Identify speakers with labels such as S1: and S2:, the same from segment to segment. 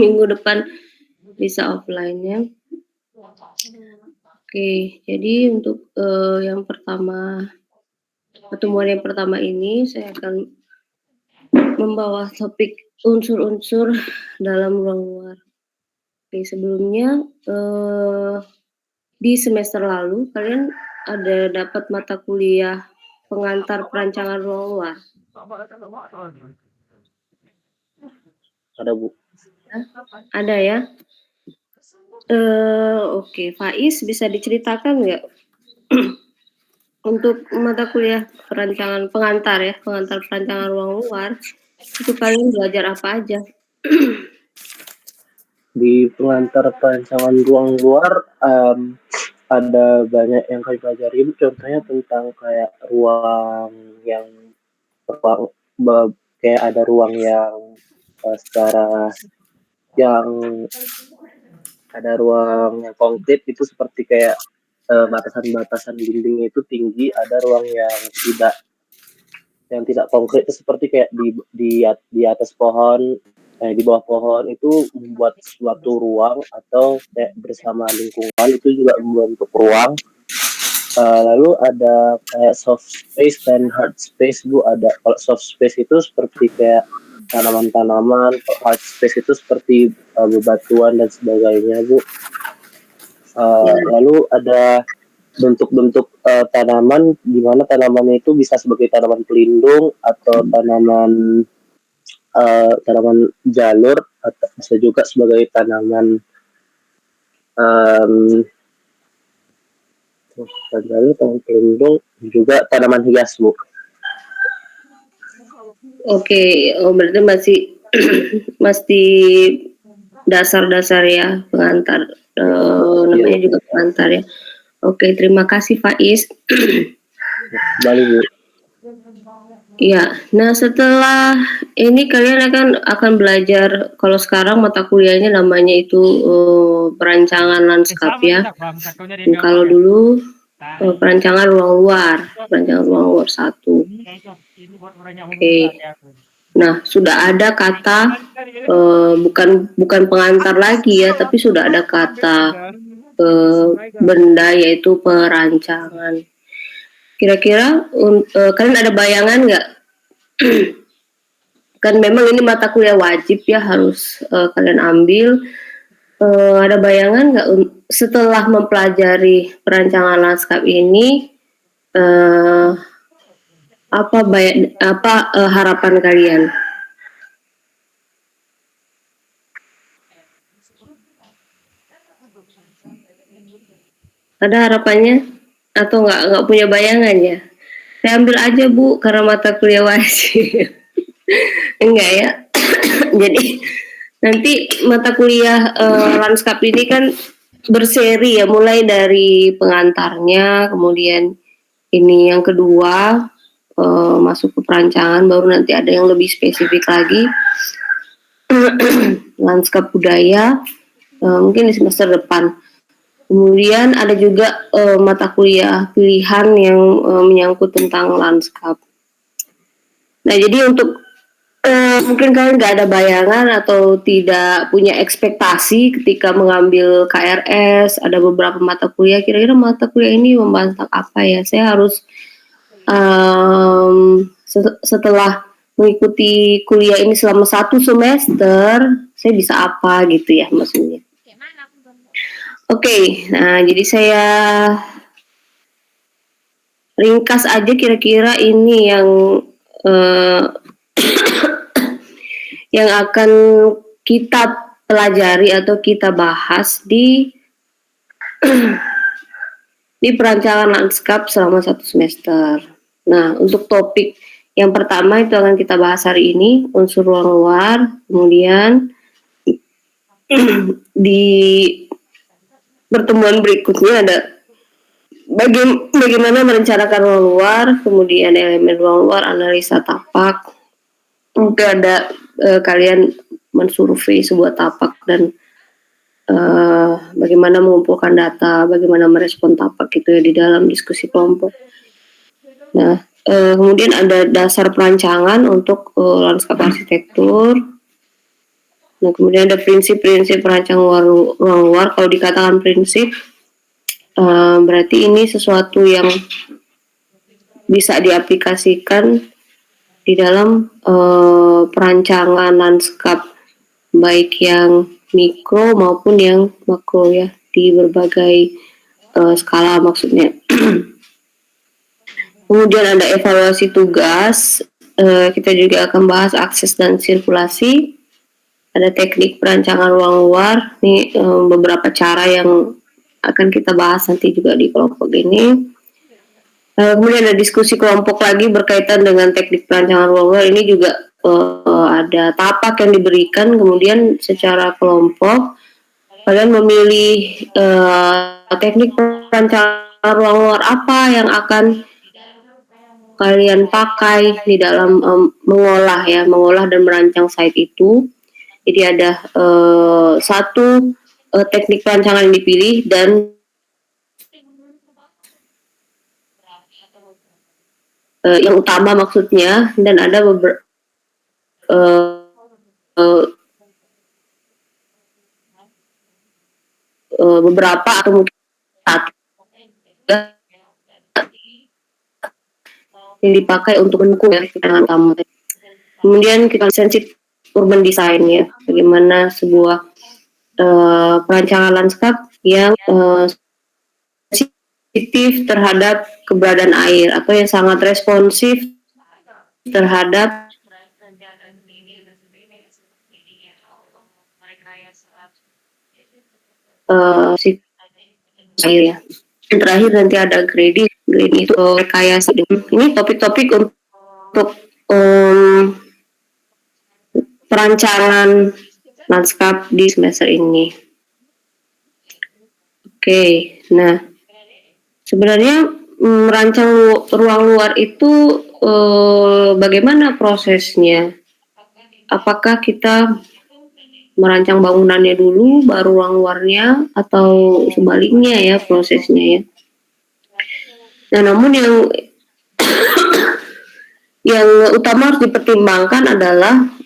S1: minggu depan bisa offline ya. Oke, jadi untuk yang pertama, pertemuan yang pertama ini saya akan membawa topik unsur-unsur dalam ruang luar. Oke, sebelumnya di semester lalu kalian ada dapat mata kuliah pengantar perancangan ruang luar?
S2: Ada Bu.
S1: Ada ya. Oke, Faiz bisa diceritakan nggak untuk mata kuliah perancangan pengantar perancangan ruang luar itu kalian belajar apa aja?
S2: Di pengantar perancangan ruang luar ada banyak yang kami pelajari, contohnya tentang kayak ruang yang kayak ada ruang yang secara yang ada ruang yang konkret itu seperti kayak batasan-batasan dindingnya itu tinggi, ada ruang yang tidak konkret itu seperti kayak di atas pohon, di bawah pohon itu membuat suatu ruang atau kayak bersama lingkungan itu juga membentuk ruang. Lalu ada kayak soft space dan hard space Bu. Ada kalau soft space itu seperti kayak tanaman-tanaman, kalau hard space itu seperti bebatuan dan sebagainya Bu. Lalu ada bentuk-bentuk tanaman di mana tanamannya itu bisa sebagai tanaman pelindung atau tanaman jalur atau bisa juga sebagai tanaman pelindung juga tanaman hias Bu.
S1: Oke, berarti masih dasar-dasar ya pengantar, namanya juga pengantar ya. Oke, terima kasih Faiz.
S2: Balik Bu.
S1: Iya, nah setelah ini kalian akan belajar, kalau sekarang mata kuliahnya namanya itu perancangan lanskap ya. Kalau dulu perancangan ruang luar 1. Oke. Nah, sudah ada kata bukan pengantar lagi ya, tapi sudah ada kata benda yaitu perancangan. Kira-kira kalian ada bayangan nggak? Kan memang ini mata kuliah wajib ya, harus kalian ambil. Ada bayangan nggak setelah mempelajari perancangan lanskap ini, apa harapan kalian? Ada harapannya atau nggak punya bayangan ya? Saya ambil aja Bu karena mata kuliah wajib. Enggak ya. Jadi nanti mata kuliah lanskap ini kan berseri ya, mulai dari pengantarnya, kemudian ini yang kedua masuk ke perancangan, baru nanti ada yang lebih spesifik lagi lanskap budaya, mungkin di semester depan. Kemudian ada juga mata kuliah pilihan yang menyangkut tentang lanskap. Nah, jadi untuk mungkin kalian nggak ada bayangan atau tidak punya ekspektasi ketika mengambil KRS, ada beberapa mata kuliah, kira-kira mata kuliah ini membahas tentang apa ya? Saya harus setelah mengikuti kuliah ini selama 1 semester, saya bisa apa gitu ya maksudnya. Oke, nah jadi saya ringkas aja kira-kira ini yang yang akan kita pelajari atau kita bahas di perancangan lanskap selama 1 semester. Nah, untuk topik yang pertama itu akan kita bahas hari ini, unsur ruang luar. Kemudian di pertemuan berikutnya ada bagaimana merencanakan ruang luar, kemudian elemen ruang luar, analisa tapak. Mungkin ada kalian mensurvei sebuah tapak dan bagaimana mengumpulkan data, bagaimana merespon tapak gitu ya di dalam diskusi kelompok. Nah, kemudian ada dasar perancangan untuk lanskap arsitektur. Nah, kemudian ada prinsip-prinsip perancangan ruang luar. Kalau dikatakan prinsip, berarti ini sesuatu yang bisa diaplikasikan di dalam perancangan lanskap, baik yang mikro maupun yang makro ya, di berbagai skala maksudnya. Kemudian ada evaluasi tugas, kita juga akan bahas akses dan sirkulasi, ada teknik perancangan ruang luar, ini beberapa cara yang akan kita bahas nanti juga di kelompok ini. Kemudian ada diskusi kelompok lagi berkaitan dengan teknik perancangan ruang luar, ini juga ada tapak yang diberikan, kemudian secara kelompok kalian memilih teknik perancangan ruang luar apa yang akan kalian pakai di dalam mengolah dan merancang site itu. Jadi ada satu teknik perancangan yang dipilih dan yang utama maksudnya, dan ada beberapa atau mungkin satu yang dipakai untuk mendukung perancangan utama. Kemudian kita sensitif urban design ya, bagaimana sebuah perancangan lanskap yang sensitif terhadap keberadaan air atau yang sangat responsif terhadap air ya. Yang terakhir nanti ada grading itu rekayasa. Ini topik-topik untuk perancangan lanskap di semester ini. Oke, nah sebenarnya merancang ruang luar itu bagaimana prosesnya? Apakah kita merancang bangunannya dulu baru ruang luarnya atau sebaliknya ya prosesnya ya? Nah, namun yang utama harus dipertimbangkan adalah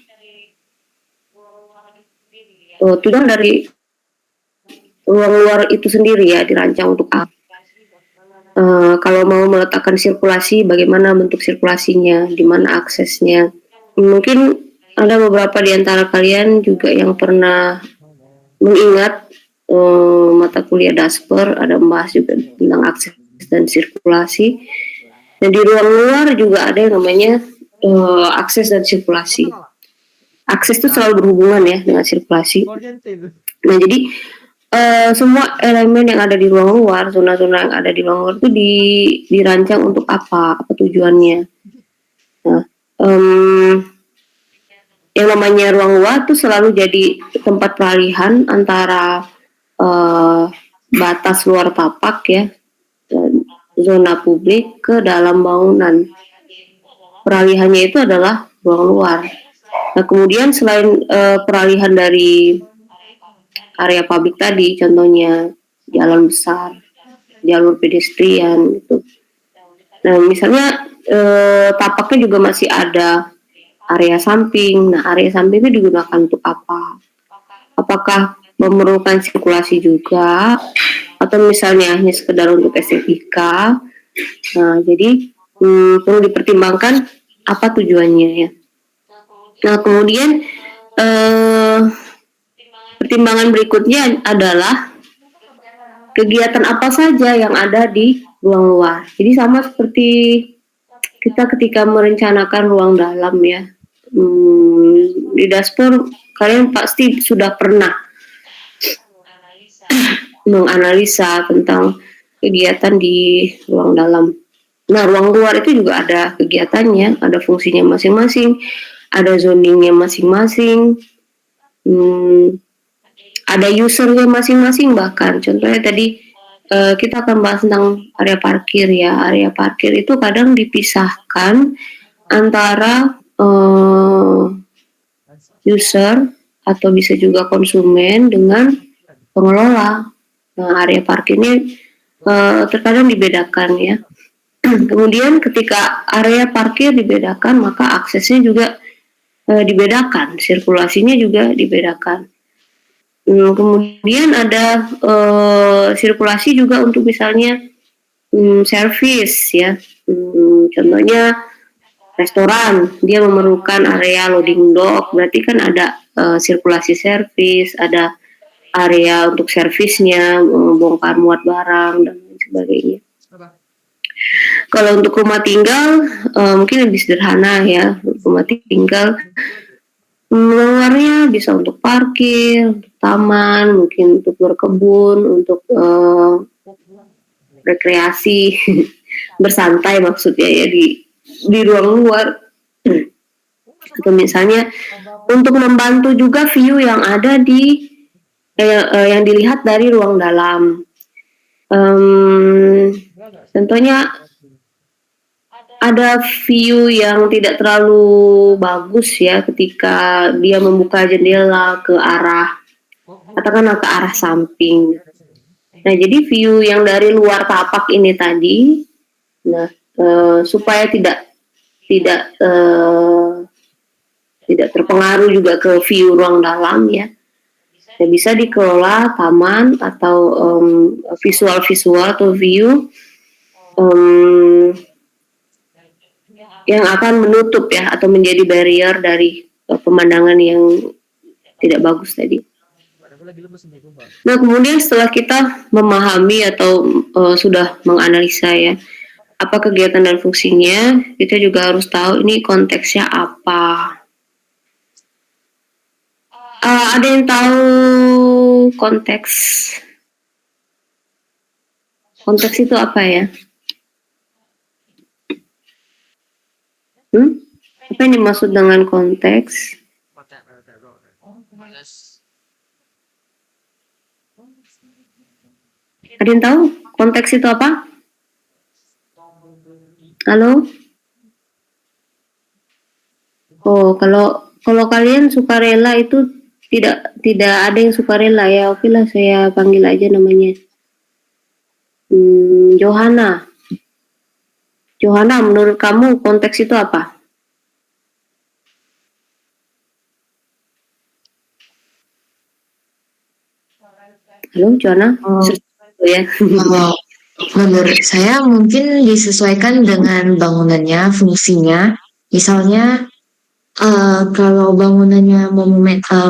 S1: tujuan dari ruang luar itu sendiri ya, dirancang untuk apa. Kalau mau meletakkan sirkulasi, bagaimana bentuk sirkulasinya, di mana aksesnya. Mungkin ada beberapa di antara kalian juga yang pernah mengingat mata kuliah Dasper, ada membahas juga tentang akses dan sirkulasi. Dan di ruang luar juga ada yang namanya akses dan sirkulasi. Akses itu selalu berhubungan ya dengan sirkulasi. Nah, jadi semua elemen yang ada di ruang luar, zona-zona yang ada di ruang luar itu dirancang untuk apa tujuannya. Nah, yang namanya ruang luar itu selalu jadi tempat peralihan antara batas luar tapak ya, zona publik ke dalam bangunan. Peralihannya itu adalah ruang luar. Nah, kemudian selain peralihan dari area publik tadi, contohnya jalan besar, jalur pedestrian gitu. Nah, misalnya tapaknya juga masih ada area samping. Nah, area samping itu digunakan untuk apa? Apakah memerlukan sirkulasi juga, atau misalnya hanya sekedar untuk estetika? Nah, jadi perlu dipertimbangkan apa tujuannya ya. Nah, kemudian pertimbangan berikutnya adalah kegiatan apa saja yang ada di ruang luar. Jadi sama seperti kita ketika merencanakan ruang dalam ya. Di Dasper kalian pasti sudah pernah menganalisa tentang kegiatan di ruang dalam. Nah, ruang luar itu juga ada kegiatannya, ada fungsinya masing-masing, ada zoningnya masing-masing, ada usernya masing-masing bahkan. Contohnya tadi kita akan bahas tentang area parkir ya. Area parkir itu kadang dipisahkan antara user atau bisa juga konsumen dengan pengelola. Nah, area parkirnya terkadang dibedakan ya. Kemudian ketika area parkir dibedakan, maka aksesnya juga dibedakan, sirkulasinya juga dibedakan. Kemudian ada sirkulasi juga untuk misalnya servis ya, contohnya restoran, dia memerlukan area loading dock, berarti kan ada sirkulasi servis, ada area untuk servisnya, bongkar muat barang dan lain sebagainya. Kalau untuk rumah tinggal mungkin lebih sederhana ya, rumah tinggal luarnya bisa untuk parkir, untuk taman, mungkin untuk berkebun, untuk rekreasi, bersantai maksudnya ya di ruang luar. Atau misalnya untuk membantu juga view yang ada di yang dilihat dari ruang dalam. Tentunya ada view yang tidak terlalu bagus ya ketika dia membuka jendela ke arah, katakanlah ke arah samping. Nah, jadi view yang dari luar tapak ini tadi, nah supaya tidak terpengaruh juga ke view ruang dalam ya, bisa dikelola taman atau visual atau view yang akan menutup ya atau menjadi barrier dari pemandangan yang tidak bagus tadi. Nah, kemudian setelah kita memahami atau sudah menganalisa ya apa kegiatan dan fungsinya, kita juga harus tahu ini konteksnya apa. Ada yang tahu konteks? Konteks itu apa ya? Apa yang dimaksud dengan konteks? Ada yang tahu konteks itu apa? Halo? Oh, kalau kalian sukarela itu tidak ada yang sukarela ya. Oke lah, saya panggil aja namanya. Johanna. Johanna, menurut kamu konteks itu apa? Halo, Johanna? Ya.
S3: Menurut saya mungkin disesuaikan dengan bangunannya, fungsinya. Misalnya kalau bangunannya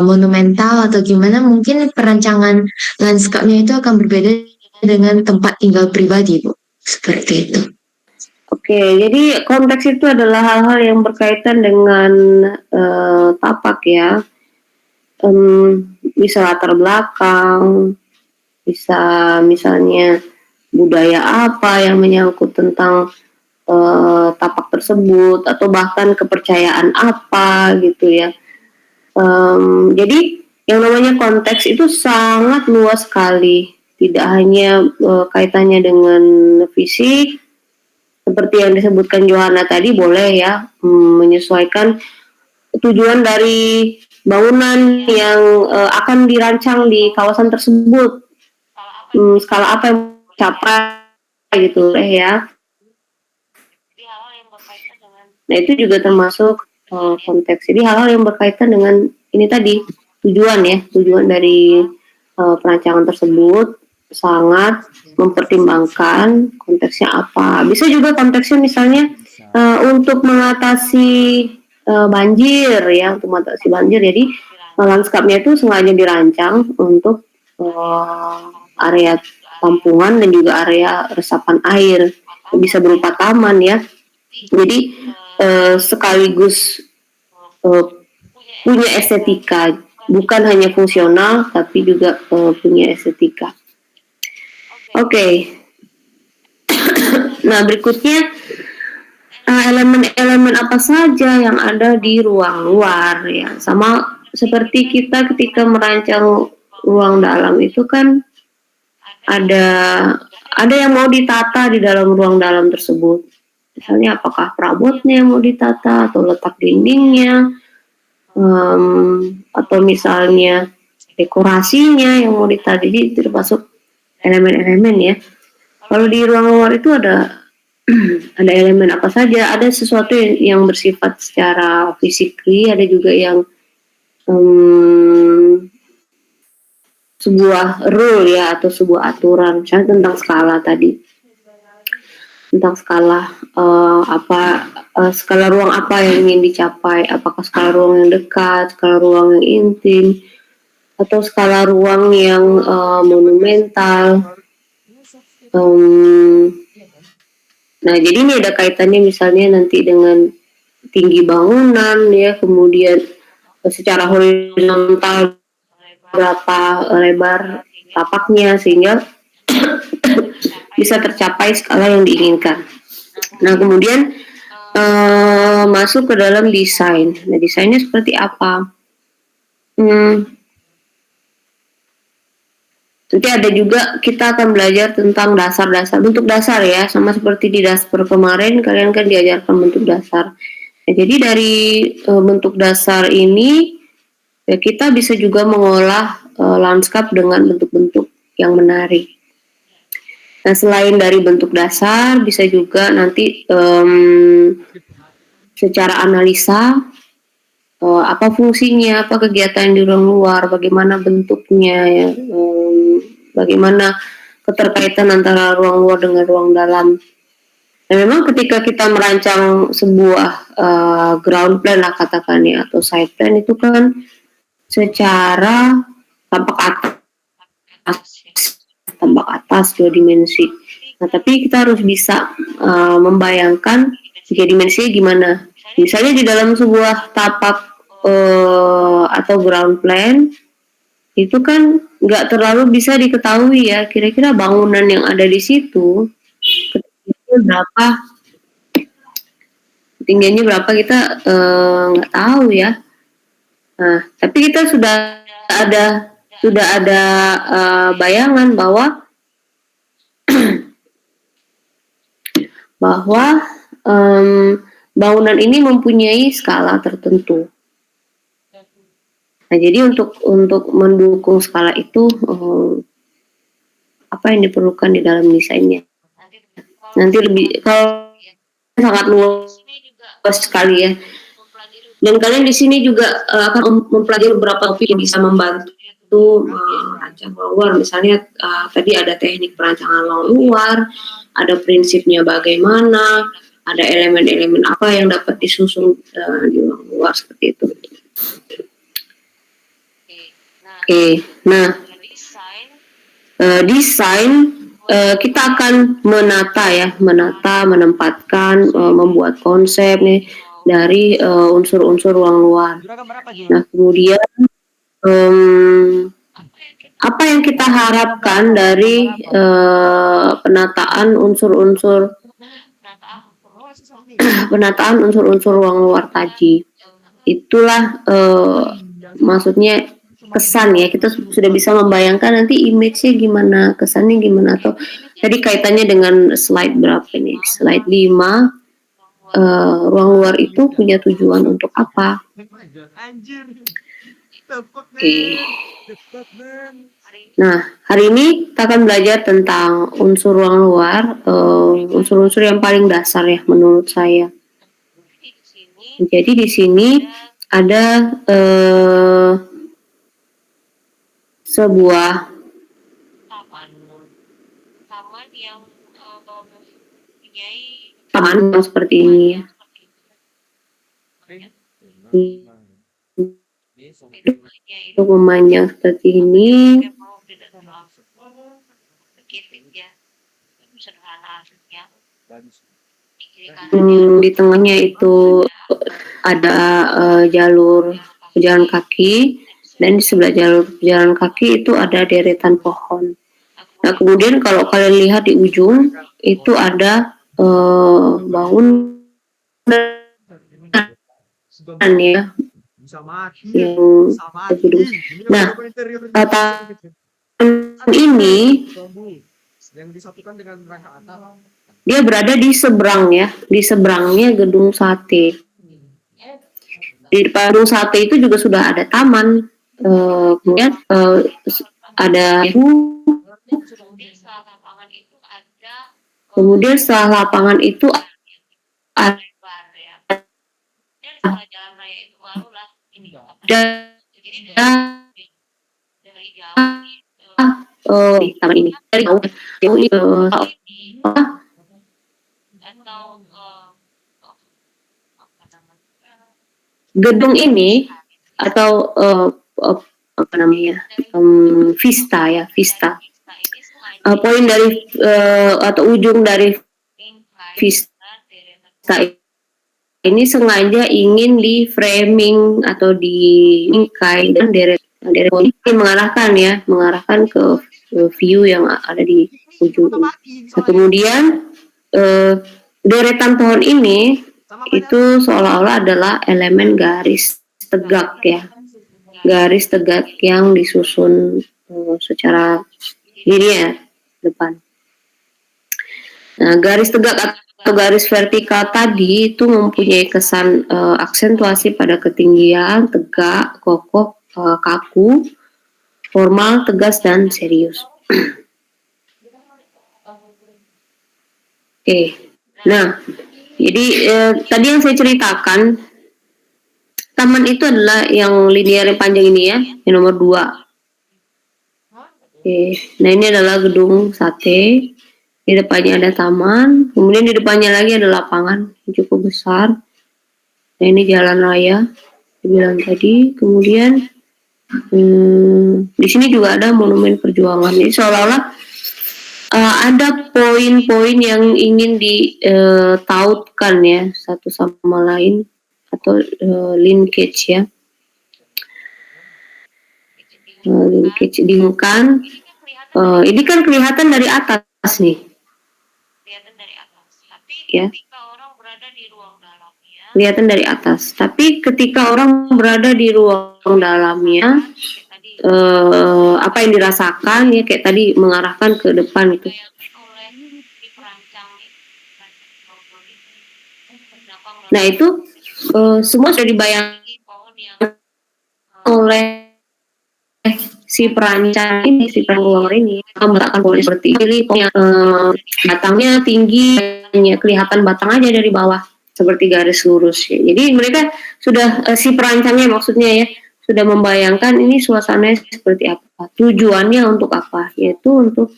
S3: monumental atau gimana, mungkin perancangan lanskapnya itu akan berbeda dengan tempat tinggal pribadi, Bu. Seperti itu.
S1: Oke, jadi konteks itu adalah hal-hal yang berkaitan dengan tapak ya. Bisa latar belakang, bisa misalnya budaya apa yang menyangkut tentang tapak tersebut, atau bahkan kepercayaan apa gitu ya. Jadi yang namanya konteks itu sangat luas sekali, tidak hanya kaitannya dengan fisik seperti yang disebutkan Johanna tadi, boleh ya menyesuaikan tujuan dari bangunan yang akan dirancang di kawasan tersebut, skala apa yang capai gitu ya. Nah, itu juga termasuk konteks. Jadi hal-hal yang berkaitan dengan ini tadi, tujuan dari perancangan tersebut sangat mempertimbangkan konteksnya apa. Bisa juga konteksnya misalnya untuk mengatasi banjir ya, untuk mengatasi banjir. Jadi lanskapnya itu sengaja dirancang untuk area tampungan dan juga area resapan air, bisa berupa taman ya. Jadi sekaligus punya estetika, bukan hanya fungsional tapi juga punya estetika. Oke. Nah, berikutnya elemen-elemen apa saja yang ada di ruang luar ya. Sama seperti kita ketika merancang ruang dalam itu kan ada yang mau ditata di dalam ruang dalam tersebut. Misalnya apakah perabotnya yang mau ditata atau letak dindingnya, atau misalnya dekorasinya yang mau ditata. Jadi termasuk elemen-elemen ya. Kalau di ruang luar itu ada ada elemen apa saja, ada sesuatu yang bersifat secara physically, ada juga yang sebuah rule ya atau sebuah aturan, misalnya tentang skala tadi, tentang skala skala ruang apa yang ingin dicapai, apakah skala ruang yang dekat, skala ruang yang intim, atau skala ruang yang monumental. Nah, jadi ini ada kaitannya misalnya nanti dengan tinggi bangunan ya, kemudian secara horizontal berapa lebar tapaknya sehingga bisa tercapai skala yang diinginkan. Nah, kemudian masuk ke dalam desain. Nah, desainnya seperti apa? Nanti ada juga kita akan belajar tentang dasar-dasar, bentuk dasar ya, sama seperti di dasar kemarin kalian kan diajarkan bentuk dasar. Nah, jadi dari bentuk dasar ini ya, kita bisa juga mengolah lanskap dengan bentuk-bentuk yang menarik. Nah, selain dari bentuk dasar, bisa juga nanti secara analisa apa fungsinya, apa kegiatan di ruang luar, bagaimana bentuknya, ya, bagaimana keterkaitan antara ruang luar dengan ruang dalam. Nah, memang ketika kita merancang sebuah ground plan lah katakan ya, atau side plan itu kan secara tampak atas 2 dimensi. Nah, tapi kita harus bisa membayangkan 3 dimensinya gimana. Misalnya di dalam sebuah tapak atau ground plan itu kan nggak terlalu bisa diketahui ya kira-kira bangunan yang ada di situ ketinggiannya berapa kita nggak tahu ya. Nah, tapi kita sudah ada bayangan bahwa bangunan ini mempunyai skala tertentu. Nah, jadi untuk mendukung skala itu apa yang diperlukan di dalam desainnya. Nanti lebih kalau sangat luas sekali ya. Dan kalian di sini juga akan mempelajari beberapa topik yang bisa membantu merancang ruang luar. Misalnya tadi ada teknik perancangan ruang luar, ada prinsipnya bagaimana, ada elemen-elemen apa yang dapat disusun di ruang luar seperti itu. Nah, desain kita akan menata, menempatkan, membuat konsep nih dari unsur-unsur ruang luar. Nah, kemudian apa yang kita harapkan dari penataan unsur-unsur ruang luar tadi? Itulah maksudnya kesan ya, kita sudah bisa membayangkan nanti image-nya gimana, kesannya gimana, atau tadi kaitannya dengan slide berapa ini, slide 5, ruang luar itu punya tujuan untuk apa. Nah, hari ini kita akan belajar tentang unsur ruang luar, unsur-unsur yang paling dasar ya menurut saya. Jadi di sini ada sebuah taman yang seperti ini ya. Untuk memanjang seperti ini. Di tengahnya itu ada jalur pejalan kaki, dan di sebelah jalur pejalan kaki itu ada deretan pohon. Nah, kemudian kalau kalian lihat di ujung itu ada bangunan ya yang gedung. Nah, ini dia berada di seberang ya, di seberangnya gedung sate. Di depan gedung sate itu juga sudah ada taman, kemudian ada Kemudian setelah lapangan itu ada di taman ini dari jauh jauh ini gedung ini atau apa namanya Vista ya Vista. Poin dari atau ujung dari Vista ini sengaja ingin di framing atau di bingkai dan deret ini mengarahkan ke view yang ada di ujung ini. Nah, kemudian deretan pohon ini itu seolah-olah adalah elemen garis tegak ya, garis tegak yang disusun secara linear depan. Nah, garis tegak atau garis vertikal tadi itu mempunyai kesan aksentuasi pada ketinggian, tegak, kokoh, kaku, formal, tegas, dan serius. Oke, nah, jadi tadi yang saya ceritakan, taman itu adalah yang linear yang panjang ini ya, yang nomor 2. Oke, nah ini adalah gedung sate. Di depannya ada taman, kemudian di depannya lagi ada lapangan yang cukup besar. Nah ini jalan raya, dibilang tadi. Kemudian di sini juga ada monumen perjuangan. Ini seolah-olah ada poin-poin yang ingin ditautkan ya satu sama lain atau linkage ya. Linkage dihubungkan. Ini kan kelihatan dari atas nih. Ya. Kelihatan dari atas. Tapi ketika orang berada di ruang dalamnya, apa yang dirasakan ya kayak tadi mengarahkan ke depan itu. Nah itu semua sudah dibayangkan oleh si perancang ini, si perancang ini meletakkan pohon seperti ini, pohon batangnya tinggi, kelihatan batang aja dari bawah seperti garis lurus. Ya. Jadi mereka sudah si perancangnya maksudnya ya sudah membayangkan ini suasananya seperti apa, tujuannya untuk apa, yaitu untuk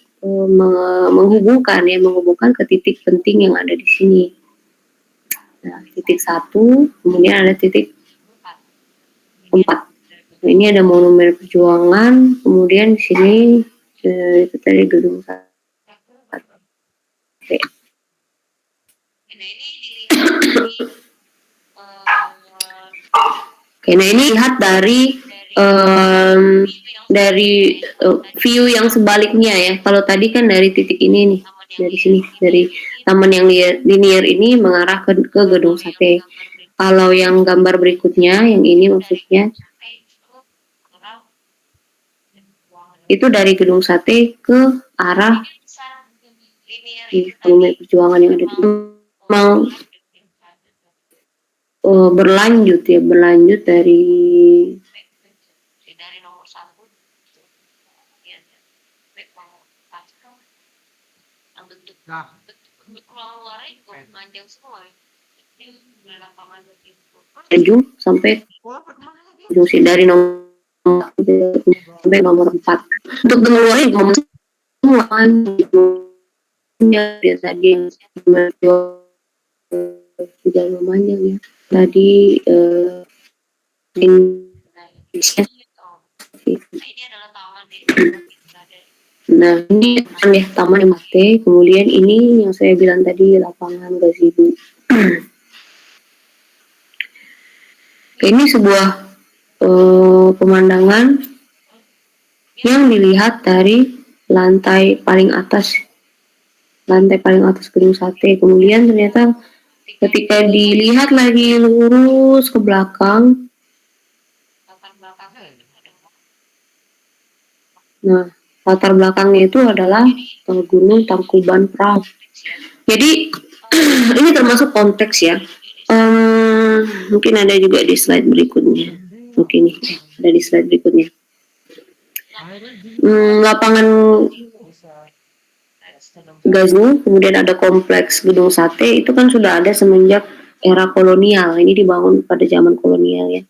S1: menghubungkan ke titik penting yang ada di sini. Nah, titik 1, kemudian ada titik 4. Nah, ini ada monumen perjuangan, kemudian di sini itu tadi gedung sate. Oke, nah ini lihat dari view yang sebaliknya ya. Kalau tadi kan dari titik ini nih, dari sini, dari taman yang linear ini mengarah ke gedung sate. Kalau yang gambar berikutnya, yang ini maksudnya itu dari gedung sate ke arah monumen perjuangan yang ada di mau berlanjut dari ujung sampai ujung sih dari nomor sampai nomor 4. Untuk mengeluarkan nomor semua ya tadi sudah lumayan ya. Tadi nah ini taman yang mate, kemudian ini yang saya bilang tadi lapangan gazebo. Ini sebuah pemandangan yang dilihat dari lantai paling atas gedung sate. Kemudian ternyata ketika dilihat lagi lurus ke belakang, nah latar belakangnya itu adalah Gunung Tangkuban Perahu. Jadi ini termasuk konteks ya. Mungkin ada juga di slide berikutnya. Mungkin ada di slide berikutnya. Lapangan Gazni, kemudian ada kompleks Gedung Sate, itu kan sudah ada semenjak era kolonial. Ini dibangun pada zaman kolonial ya.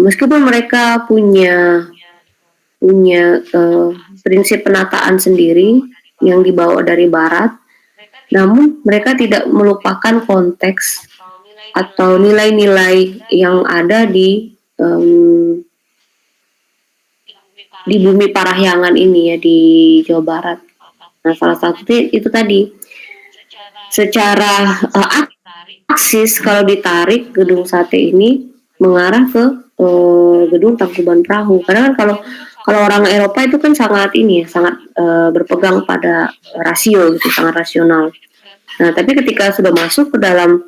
S1: Meskipun mereka punya prinsip penataan sendiri yang dibawa dari barat, namun mereka tidak melupakan konteks atau nilai-nilai yang ada di bumi Parahyangan ini ya, di Jawa Barat. Nah, salah satunya itu tadi, secara aksis kalau ditarik Gedung Sate ini mengarah ke Gedung Tangkuban Perahu. Karena kan kalau orang Eropa itu kan sangat ini ya, sangat berpegang pada rasio gitu, sangat rasional. Nah, tapi ketika sudah masuk ke dalam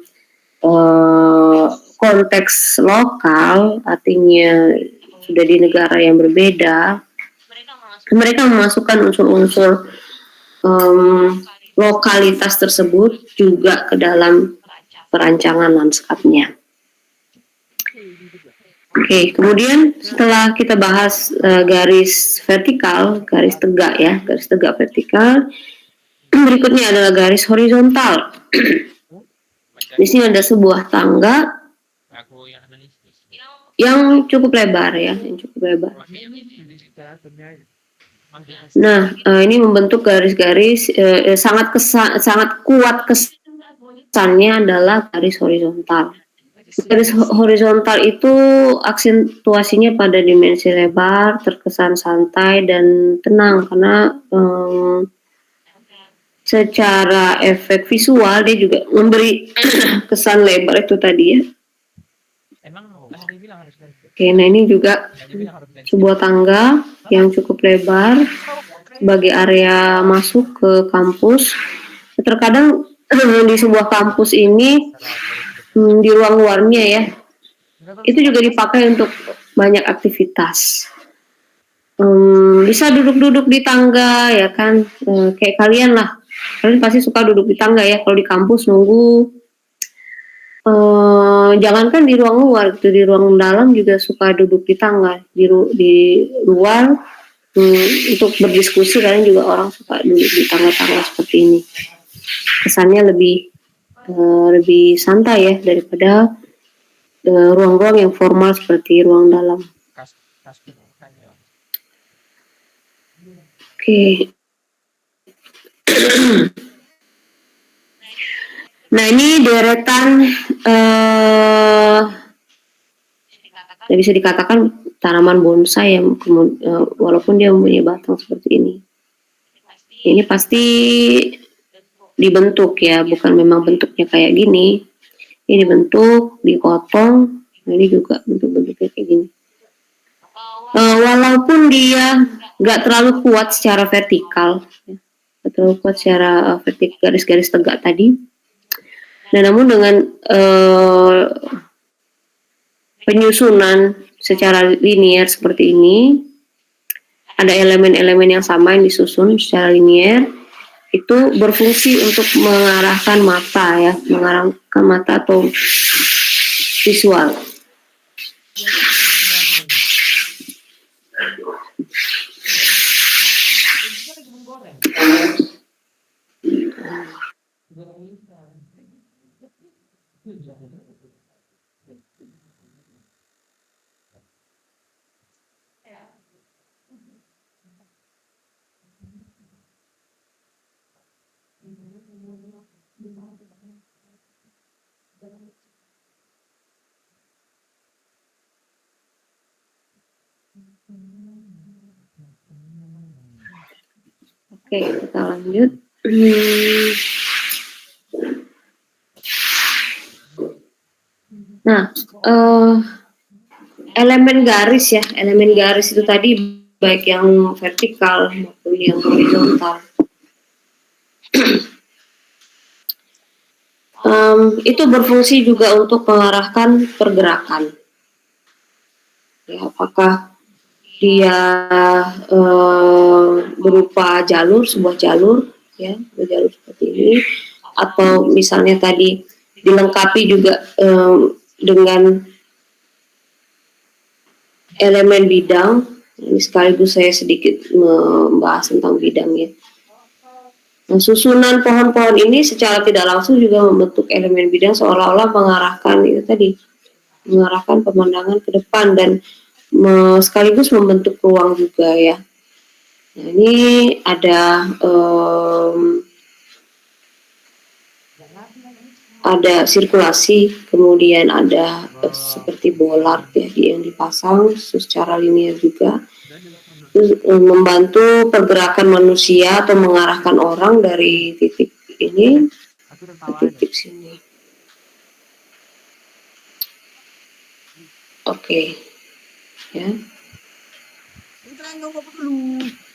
S1: konteks lokal, artinya sudah di negara yang berbeda, mereka memasukkan unsur-unsur lokalitas tersebut juga ke dalam perancangan lanskapnya. Oke, kemudian setelah kita bahas garis vertikal, garis tegak ya, garis tegak vertikal, berikutnya adalah garis horizontal. Di sini ada sebuah tangga yang cukup lebar ya, yang cukup lebar. Nah, ini membentuk garis-garis sangat kuat kesannya adalah garis horizontal. Garis horizontal itu aksentuasinya pada dimensi lebar, terkesan santai dan tenang karena secara efek visual dia juga memberi kesan lebar itu tadi ya. Oke, nah ini juga sebuah tangga yang cukup lebar sebagai area masuk ke kampus. Terkadang di sebuah kampus ini di ruang luarnya ya, itu juga dipakai untuk banyak aktivitas. Bisa duduk-duduk di tangga ya kan, kayak kalian lah, kalian pasti suka duduk di tangga ya kalau di kampus nunggu. Jangankan di ruang luar gitu, di ruang dalam juga suka duduk di tangga, di luar untuk berdiskusi, kalian juga orang suka duduk di tangga-tangga seperti ini. Kesannya lebih santai ya daripada ruang-ruang yang formal seperti ruang dalam. Oke. Nah, ini deretan bisa dikatakan tanaman bonsai yang walaupun dia mempunyai batang seperti ini. Ini pasti dibentuk ya, bukan memang bentuknya kayak gini. Ini dibentuk, dipotong. Nah, ini juga bentuk-bentuknya kayak gini. Walaupun dia nggak terlalu kuat secara vertikal, nggak terlalu kuat secara vertikal, garis-garis tegak tadi. Nah, namun dengan penyusunan secara linear seperti ini, ada elemen-elemen yang sama yang disusun secara linear, itu berfungsi untuk mengarahkan mata ya, mengarahkan mata atau visual. Oke, kita lanjut. Nah, elemen garis ya, elemen garis itu tadi baik yang vertikal maupun yang horizontal. Itu berfungsi juga untuk mengarahkan pergerakan. Ya, apakah dia berupa jalur, sebuah jalur ya, jalur seperti ini, atau misalnya tadi dilengkapi juga dengan elemen bidang. Ini sekaligus saya sedikit membahas tentang bidang ya. Nah, susunan pohon-pohon ini secara tidak langsung juga membentuk elemen bidang seolah-olah mengarahkan itu tadi, mengarahkan pemandangan ke depan dan sekaligus membentuk ruang juga ya. Nah, ini ada sirkulasi, kemudian ada seperti bollard ya yang dipasang secara linear juga. Itu membantu pergerakan manusia atau mengarahkan orang dari titik ini ke titik sini. Oke. Ya.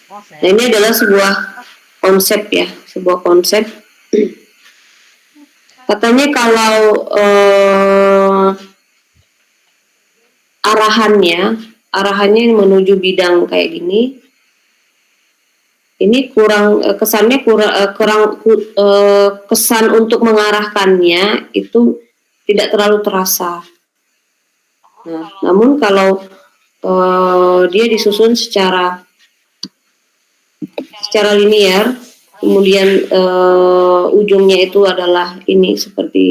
S1: Nah, ini adalah sebuah konsep ya, sebuah konsep. Katanya kalau arahannya menuju bidang kayak gini, ini kesannya kesan untuk mengarahkannya itu tidak terlalu terasa. Nah, namun kalau dia disusun secara linear, kemudian ujungnya itu adalah ini seperti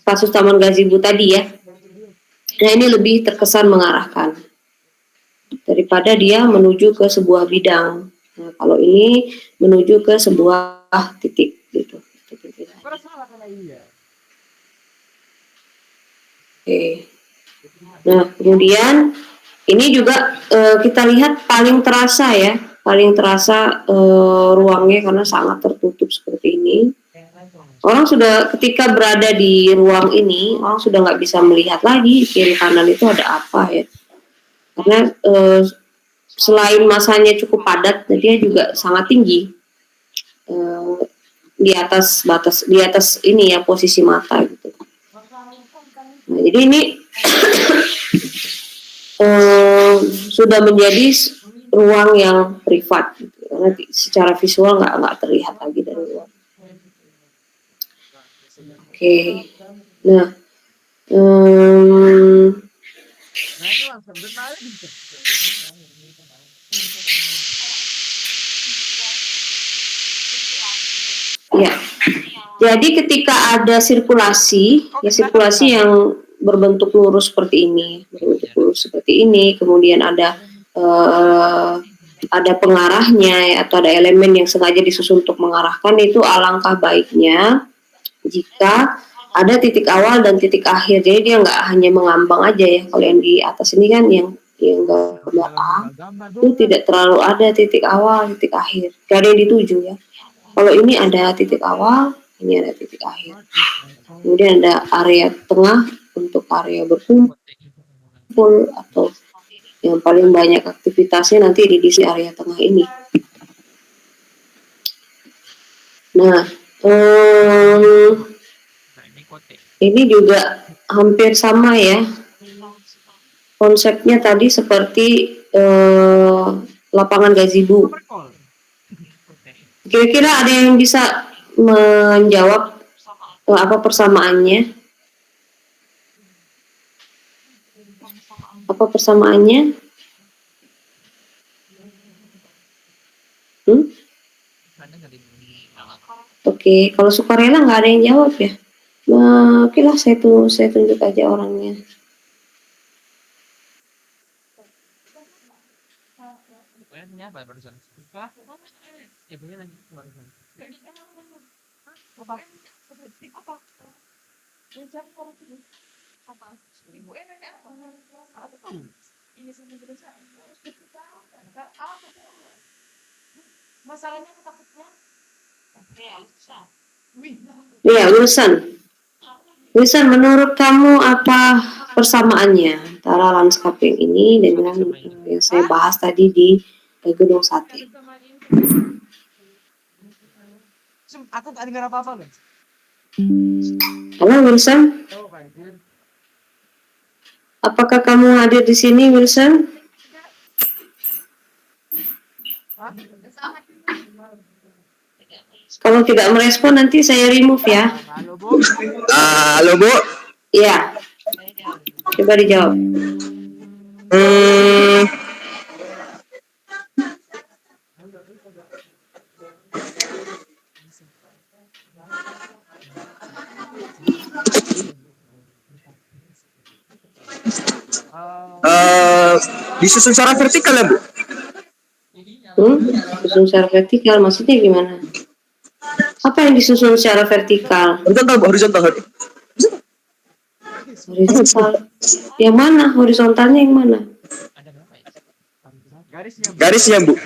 S1: kasus Taman Gazebo tadi ya. Nah, ini lebih terkesan mengarahkan daripada dia menuju ke sebuah bidang. Nah, kalau ini menuju ke sebuah titik gitu. Oke. Nah, kemudian ini juga kita lihat paling terasa ruangnya karena sangat tertutup seperti ini. Orang sudah ketika berada di ruang ini, orang sudah nggak bisa melihat lagi kiri kanan itu ada apa ya. Karena selain masanya cukup padat, dia juga sangat tinggi di atas ini ya posisi mata gitu. Nah, jadi ini sudah menjadi ruang yang privat gitu. Karena secara visual nggak terlihat lagi dari luar. Oke. Nah, ya. Jadi ketika ada sirkulasi yang berbentuk lurus seperti ini, kemudian ada pengarahnya ya, atau ada elemen yang sengaja disusun untuk mengarahkan, itu alangkah baiknya jika ada titik awal dan titik akhir. Jadi dia nggak hanya mengambang aja ya. Kalau yang di atas ini kan yang gambar A itu tidak terlalu ada titik awal, titik akhir, gak ada yang dituju ya. Kalau ini ada titik awal, ini ada titik akhir. Kemudian ada area tengah untuk area berkumpul atau yang paling banyak aktivitasnya nanti di area tengah ini. Nah, ini juga hampir sama ya. Konsepnya tadi seperti lapangan gazebo. Kira-kira ada yang bisa menjawab apa persamaannya? Apa persamaannya? Oke, kalau sukarela nggak ada yang jawab ya. Nah, oke lah, saya tunjuk aja orangnya. Ya, Wilson, menurut kamu apa persamaannya antara landscaping ini dengan yang saya bahas tadi di Gedung Sate?
S4: Aku gak dengar apa-apa loh.
S1: Halo Wilson, apakah kamu hadir di sini, Wilson? Kalau tidak merespon nanti saya remove ya.
S4: Halo Bu.
S2: Halo Bu.
S1: Iya. Coba dijawab.
S5: Disusun secara vertikal ya, Bu?
S1: Disusun secara vertikal maksudnya gimana? Apa yang disusun secara vertikal?
S5: Horizontal, Bu, horizontal.
S1: Horizontal. Yang mana? Horizontalnya yang mana?
S5: Garisnya, Bu.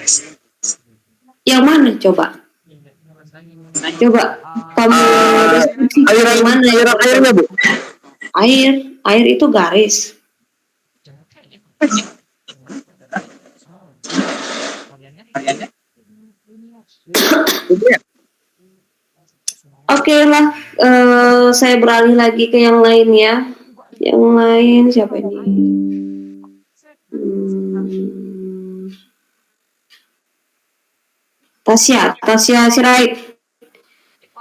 S1: Yang mana? Coba. Coba. Kamu deskripsikan yang mana?
S5: Airnya, Bu.
S1: Air itu garis. Oke lah, saya beralih lagi ke yang lain ya. Yang lain siapa ini? Tasya Sirait.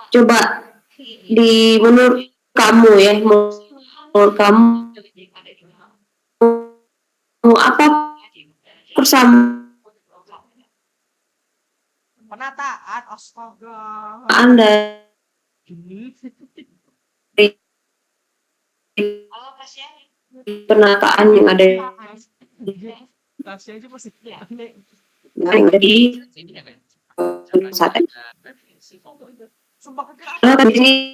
S1: Coba menurut kamu ya, menurut kamu apa persamaan
S4: Penataan, astaga.
S1: dari penataan yang ada
S4: Tasya aja masih
S1: di Saten.
S4: Sumpah
S1: Karena kan di sini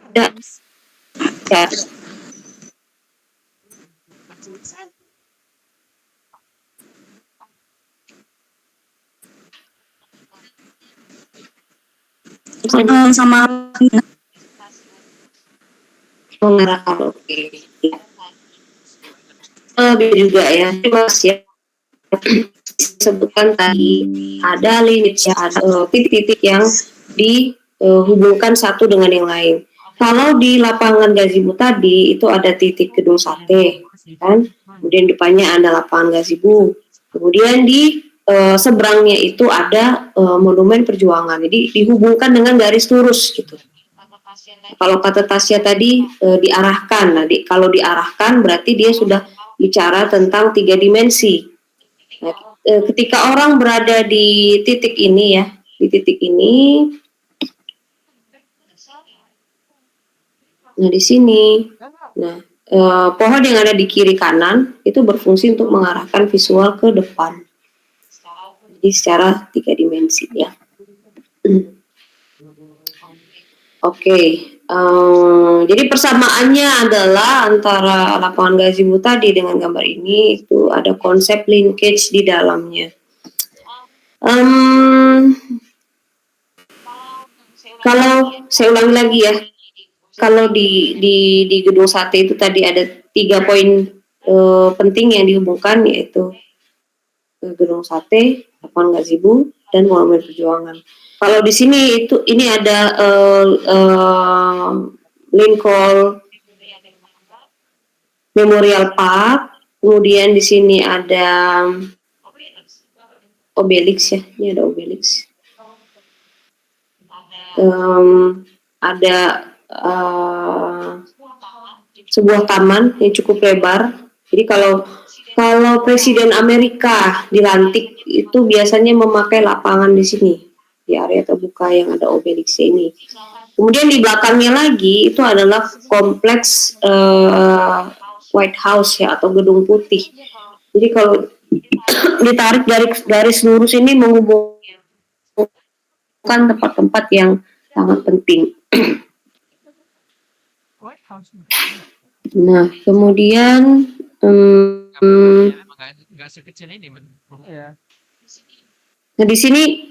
S1: tidak ya,
S6: sama
S1: mengarahkan oke. Lebih juga ya, Mas ya. Sebutkan tadi ada limit ya, ada titik-titik yang dihubungkan satu dengan yang lain. Kalau di lapangan gazebo tadi itu ada titik gedung sate, kan? Kemudian depannya ada lapangan gazebo. Kemudian di seberangnya itu ada monumen perjuangan. Jadi dihubungkan dengan garis lurus gitu. Kalau kata Tasya tadi diarahkan. Nah, kalau diarahkan berarti dia sudah bicara tentang 3 dimensi. Nah, ketika orang berada di titik ini ya, di titik ini, nah di sini, nah pohon yang ada di kiri kanan itu berfungsi untuk mengarahkan visual ke depan. Jadi secara 3 dimensi ya. Oke, jadi persamaannya adalah antara lapangan gazebo tadi dengan gambar ini itu ada konsep linkage di dalamnya. Kalau saya ulangi lagi ya, kalau di gedung sate itu tadi ada 3 poin penting yang dihubungkan, yaitu gedung sate, lapangan gazebo, dan monumen perjuangan. Kalau di sini ini ada Lincoln Memorial Park, kemudian di sini ada Obelix ya, ini ada Obelix. Ada sebuah taman yang cukup lebar. Jadi kalau Presiden Amerika dilantik itu biasanya memakai lapangan di sini, di area terbuka yang ada Obelix ini. Kemudian di belakangnya lagi itu adalah kompleks White House ya, atau gedung putih. Jadi kalau ditarik garis lurus ini menghubungkan tempat-tempat yang sangat penting. Nah, kemudian
S4: nggak sekecil ini,
S1: nah di sini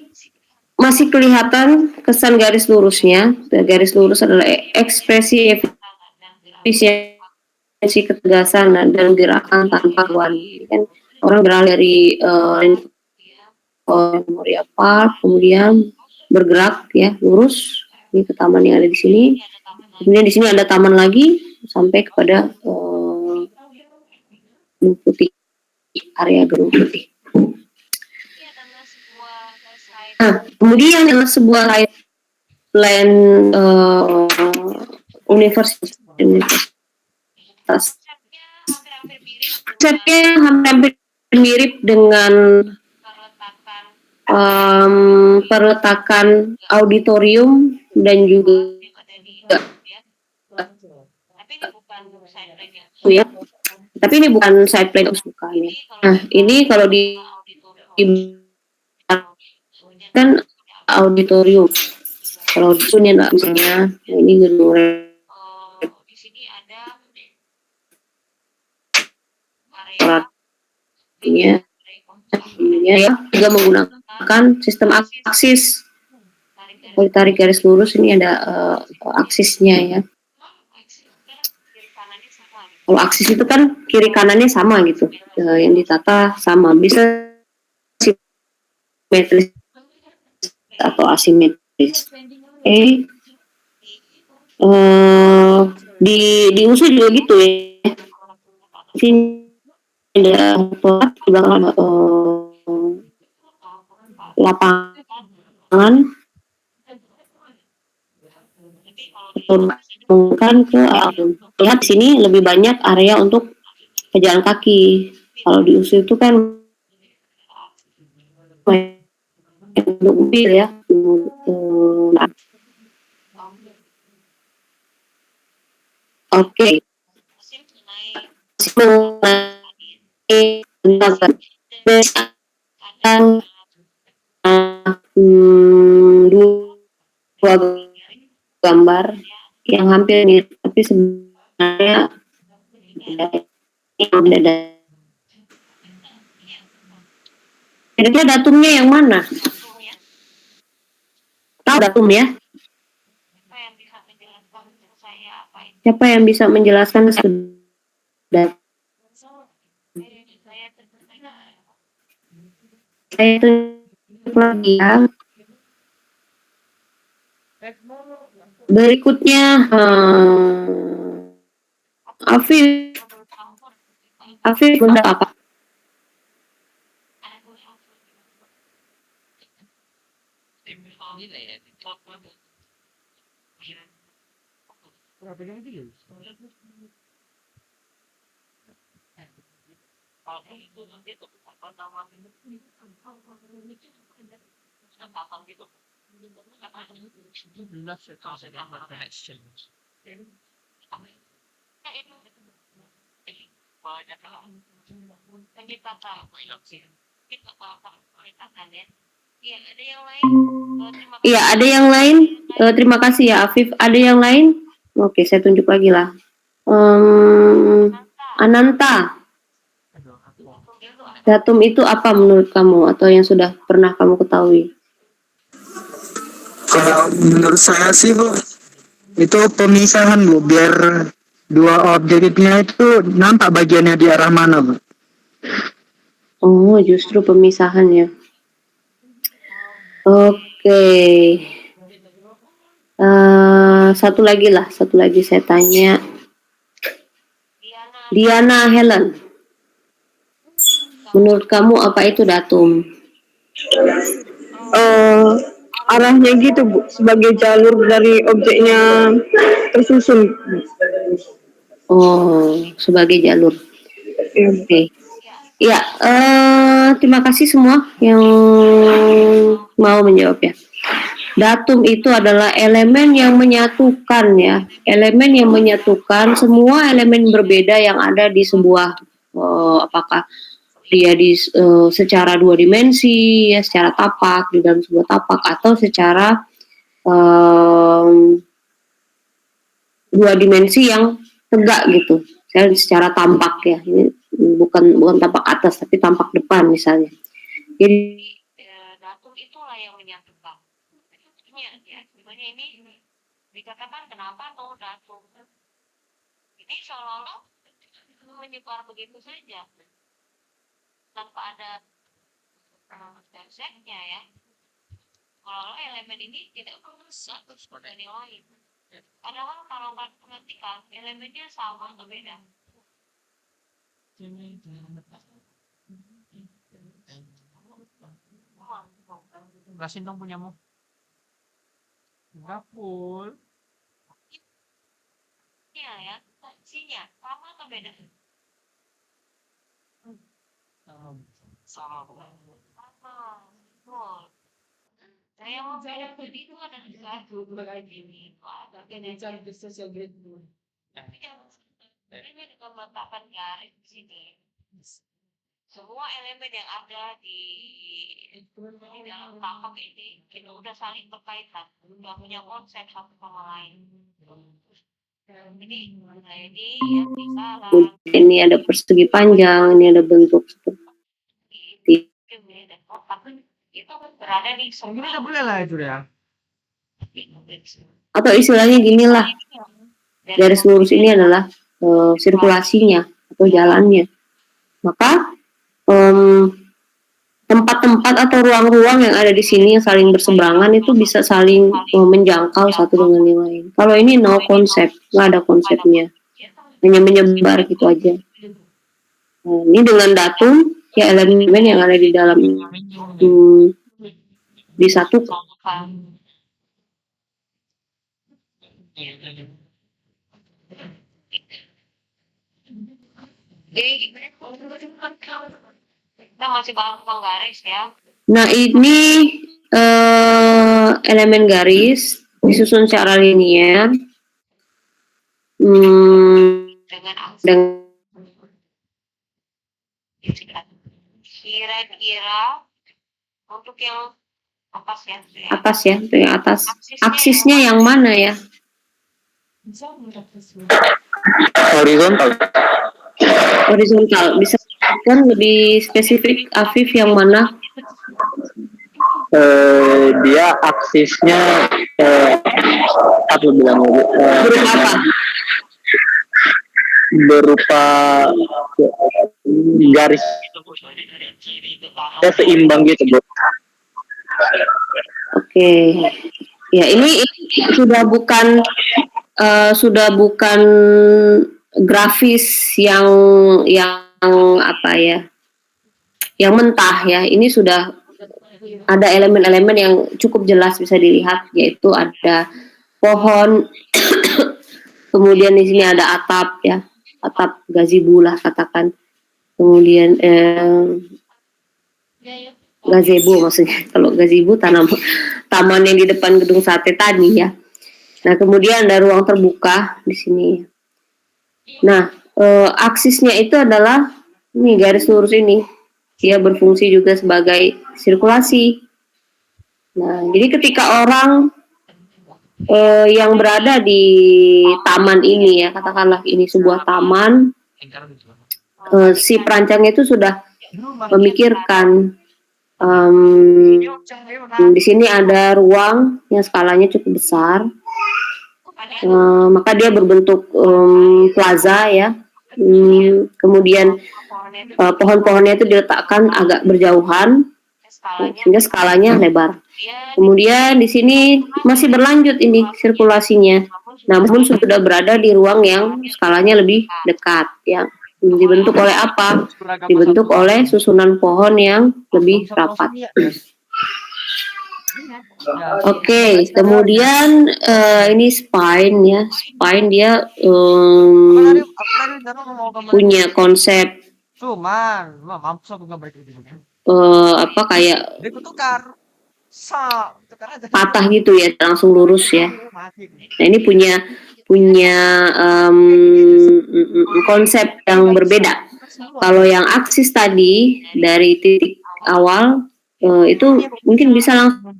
S1: masih kelihatan kesan garis lurusnya. Garis lurus adalah ekspresi efisiensi, ketegasan dan gerakan tanpa ruang. Kan orang beralih dari Memorial Park, kemudian bergerak ya lurus ini ke taman yang ada di sini. Kemudian di sini ada taman lagi sampai kepada gedung putih, area gedung putih. Nah, kemudian ada sebuah lain universitas. Konsepnya hampir mirip dengan perletakan auditorium dan juga ya, Tapi ini bukan side plan bukan ya. Nah, ini kalau di kan auditorium. Kalau di sini enggak misalnya ini gedung restorannya ya juga menggunakan sistem aksis. Kalau ditarik garis lurus ini ada aksisnya ya. Kalau aksis itu kan kiri kanannya sama gitu, yang ditata sama, bisa simetris atau asimetris. Oke. Di usul juga gitu ya. Sini ada toilet, di belakang ada lapangan, menggunakan ke lihat di sini lebih banyak area untuk pejalan kaki. Kalau di usul itu kan untuk mobil ya. Oke. Dua gambar yang hampir mirip tapi sebenarnya beda. Kira-kira datumnya yang mana? Tahu datum ya? Siapa yang bisa menjelaskan datum? Saya tunjuk lagi ya. Berikutnya, Afif benda apa? Iya, ada yang lain. Terima kasih ya Afif. Ada yang lain? Oke, saya tunjuk lagi lah. Ananta, datum itu apa menurut kamu atau yang sudah pernah kamu ketahui?
S5: Kalau menurut saya sih Bu, itu pemisahan Bu, biar dua objeknya itu nampak bagiannya di arah mana Bu.
S1: Oh, justru pemisahan ya. Oke. Satu lagi saya tanya. Diana Helen, menurut kamu apa itu datum?
S6: Arahnya gitu Bu, sebagai jalur dari objeknya tersusun.
S1: Oh, sebagai jalur. Oke. Ya, terima kasih semua yang mau menjawab ya. Datum itu adalah elemen yang menyatukan ya, elemen yang menyatukan semua elemen berbeda yang ada di sebuah apakah dia secara dua dimensi ya, secara tapak di dalam sebuah tapak atau secara dua dimensi yang tegak gitu, secara tampak ya. Ini bukan tampak atas tapi tampak depan misalnya. Jadi datum itulah yang menyatukan. Ya, sebenarnya ini dikatakan kenapa atau datum. Ini seolah-olah menyebar begitu saja tanpa ada konsepnya ya. Kalau elemen ini tidak bisa terus dari lain. Padahal kalau perhatikan elemennya sama atau beda.
S4: Jelasin dong punyamu. Enggak full.
S1: Iya ya, fungsinya sama atau beda?
S4: Sama.
S1: Betul. Saya mau beda begitu ada satu begini. Ada
S4: Ini cari social grade dulu.
S1: tapi
S7: Ini dengan meletakkan garis di sini. Semua elemen yang ada di dalam tapak ini itu udah saling berkaitan, udah punya konsep satu sama lain. Ini ya bisa lah.
S1: Ini ada persegi panjang, ini ada bentuk seperti
S7: Dan kotak itu berada di
S4: Mungkin udah boleh lah itu ya.
S1: atau istilahnya gini lah, garis lurus ini adalah sirkulasinya atau jalannya. Maka tempat-tempat atau ruang-ruang yang ada di sini yang saling berseberangan itu bisa saling menjangkau satu dengan yang lain. Kalau ini no konsep, nggak ada konsepnya, hanya menyebar gitu aja. Nah, ini dengan datum ya elemen yang ada di dalam disatukan.
S7: Kita masih bahas tentang garis ya.
S1: Nah ini elemen garis disusun secara linier
S7: Dengan kira-kira untuk yang atas ya.
S1: atas ya, itu yang atas. Aksisnya yang mana ya?
S2: Horizontal.
S1: Horizontal. Bisa kan lebih spesifik, Afif, yang mana?
S2: Dia aksisnya apa bilang
S1: Berupa apa?
S2: berupa garis seimbang gitu, Bu.
S1: Oke. Ya ini sudah bukan grafis yang apa ya? Yang mentah ya. Ini sudah ada elemen-elemen yang cukup jelas bisa dilihat, yaitu ada pohon, kemudian di sini ada atap ya, atap gazebo lah katakan, kemudian gazebo maksudnya, kalau gazebo taman yang di depan gedung sate tadi ya. Nah kemudian ada ruang terbuka di sini. Nah aksisnya itu adalah ini garis lurus ini. Dia berfungsi juga sebagai sirkulasi. Nah, jadi ketika orang yang berada di taman ini ya, katakanlah ini sebuah taman, si perancangnya itu sudah memikirkan di sini ada ruang yang skalanya cukup besar, maka dia berbentuk plaza ya. Kemudian pohon-pohonnya itu diletakkan agak berjauhan sehingga skalanya lebar. Kemudian di sini masih berlanjut ini sirkulasinya, namun sudah berada di ruang yang skalanya lebih dekat ya. Dibentuk oleh apa? Dibentuk oleh susunan pohon yang lebih rapat. Oke, kemudian ini spine ya. Spine dia punya konsep apa kayak patah gitu ya, langsung lurus ya. Nah ini punya konsep yang berbeda. Kalau yang aksis tadi dari titik awal itu mungkin bisa langsung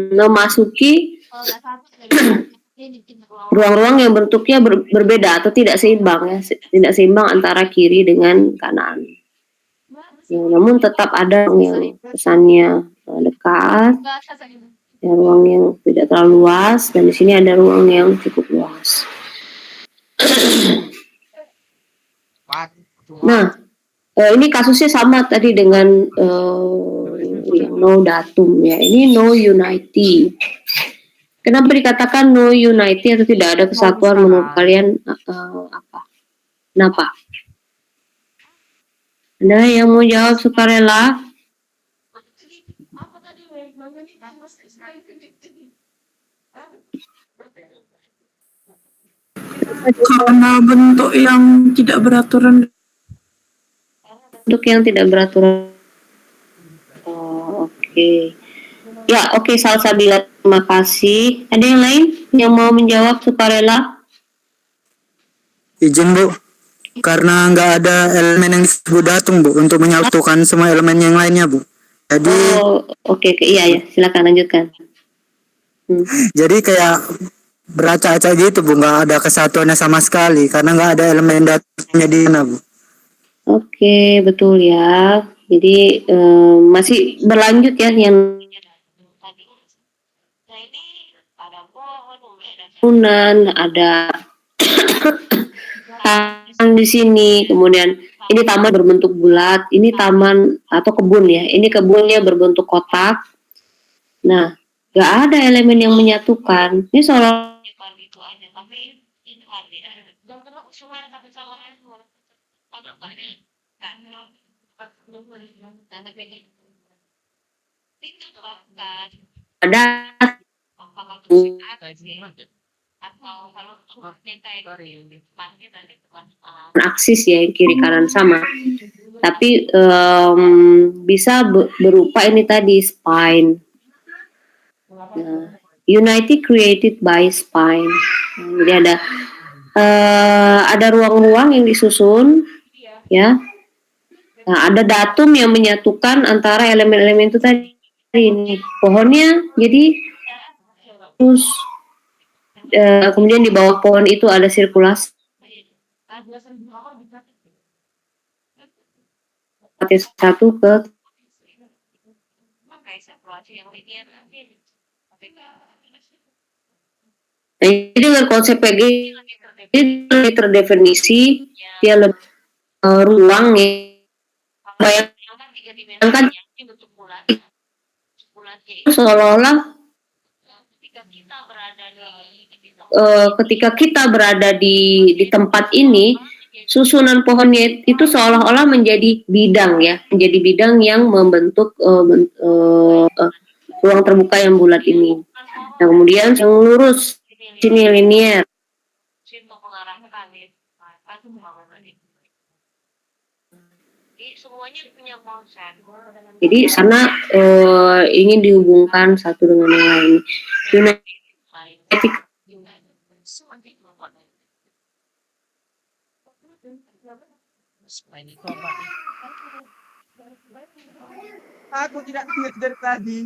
S1: memasuki ruang-ruang yang bentuknya berbeda atau tidak seimbang ya, tidak seimbang antara kiri dengan kanan. Ya, namun tetap ada yang kesannya dekat, ya, ruang yang tidak terlalu luas, dan di sini ada ruang yang cukup luas. Nah, ini kasusnya sama tadi dengan yang no datum ya. Ini no unity. Kenapa dikatakan no unity atau tidak ada kesatuan menurut kalian apa? Kenapa? Ada yang mau jawab sukarela?
S6: Karena bentuk yang tidak beraturan.
S1: Bentuk yang tidak beraturan. Oh, oke. Oke. Ya, oke, Salsabila, terima kasih. Ada yang lain yang mau menjawab sukarela?
S5: Izin Bu, karena nggak ada elemen yang disebut datum Bu untuk menyatukan semua elemen yang lainnya Bu. Jadi
S1: Oh, oke, iya ya, silakan lanjutkan.
S5: jadi kayak beracak-acak gitu Bu, nggak ada kesatuannya sama sekali karena nggak ada elemen datumnya di sana Bu.
S1: Oke, betul ya. Jadi masih berlanjut ya yang
S7: tadi. Nah ini ada pohon,
S1: bangunan, ada taman di sini, kemudian ini taman berbentuk bulat, ini taman atau kebun ya, ini kebunnya berbentuk kotak. Nah, nggak ada elemen yang menyatukan. Ini seolah
S7: itu aja, tapi ini ada. Dan kalau cuma tapi sama ada banyak kan dan itu tuh kan
S1: ada
S7: apakah itu atau kalau kita itu pakai tadi teman
S1: aksis ya yang kiri kanan sama, tapi bisa berupa ini tadi spine. Nah, Unity created by spine. Nah, jadi ada ruang-ruang yang disusun, ya. Nah, ada datum yang menyatukan antara elemen-elemen itu tadi. Ini pohonnya, jadi terus kemudian di bawah pohon itu ada sirkulasi satu ke. Nah, jadi dengan konsep PG ini lebih terdefinisi, dia lebih ruang ya. Bayangkan seolah-olah ketika kita berada di tempat ini, susunan pohonnya itu seolah-olah menjadi bidang ya, menjadi bidang yang membentuk ruang terbuka yang bulat ini. Nah, kemudian yang lurus sini linier.
S7: Semuanya punya konsep.
S1: Jadi sana ingin dihubungkan satu dengan yang lain.
S4: Aku tidak ingat dari tadi.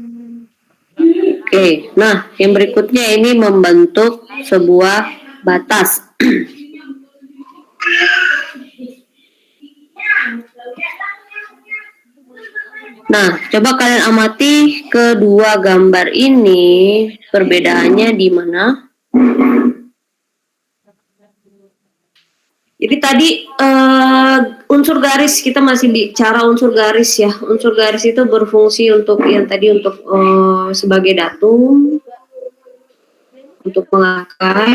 S1: Oke, nah yang berikutnya ini membentuk sebuah batas. Nah, coba kalian amati kedua gambar ini, perbedaannya di mana? Jadi tadi unsur garis, kita masih bicara unsur garis ya. Unsur garis itu berfungsi untuk yang tadi untuk sebagai datum, untuk mengarahkan,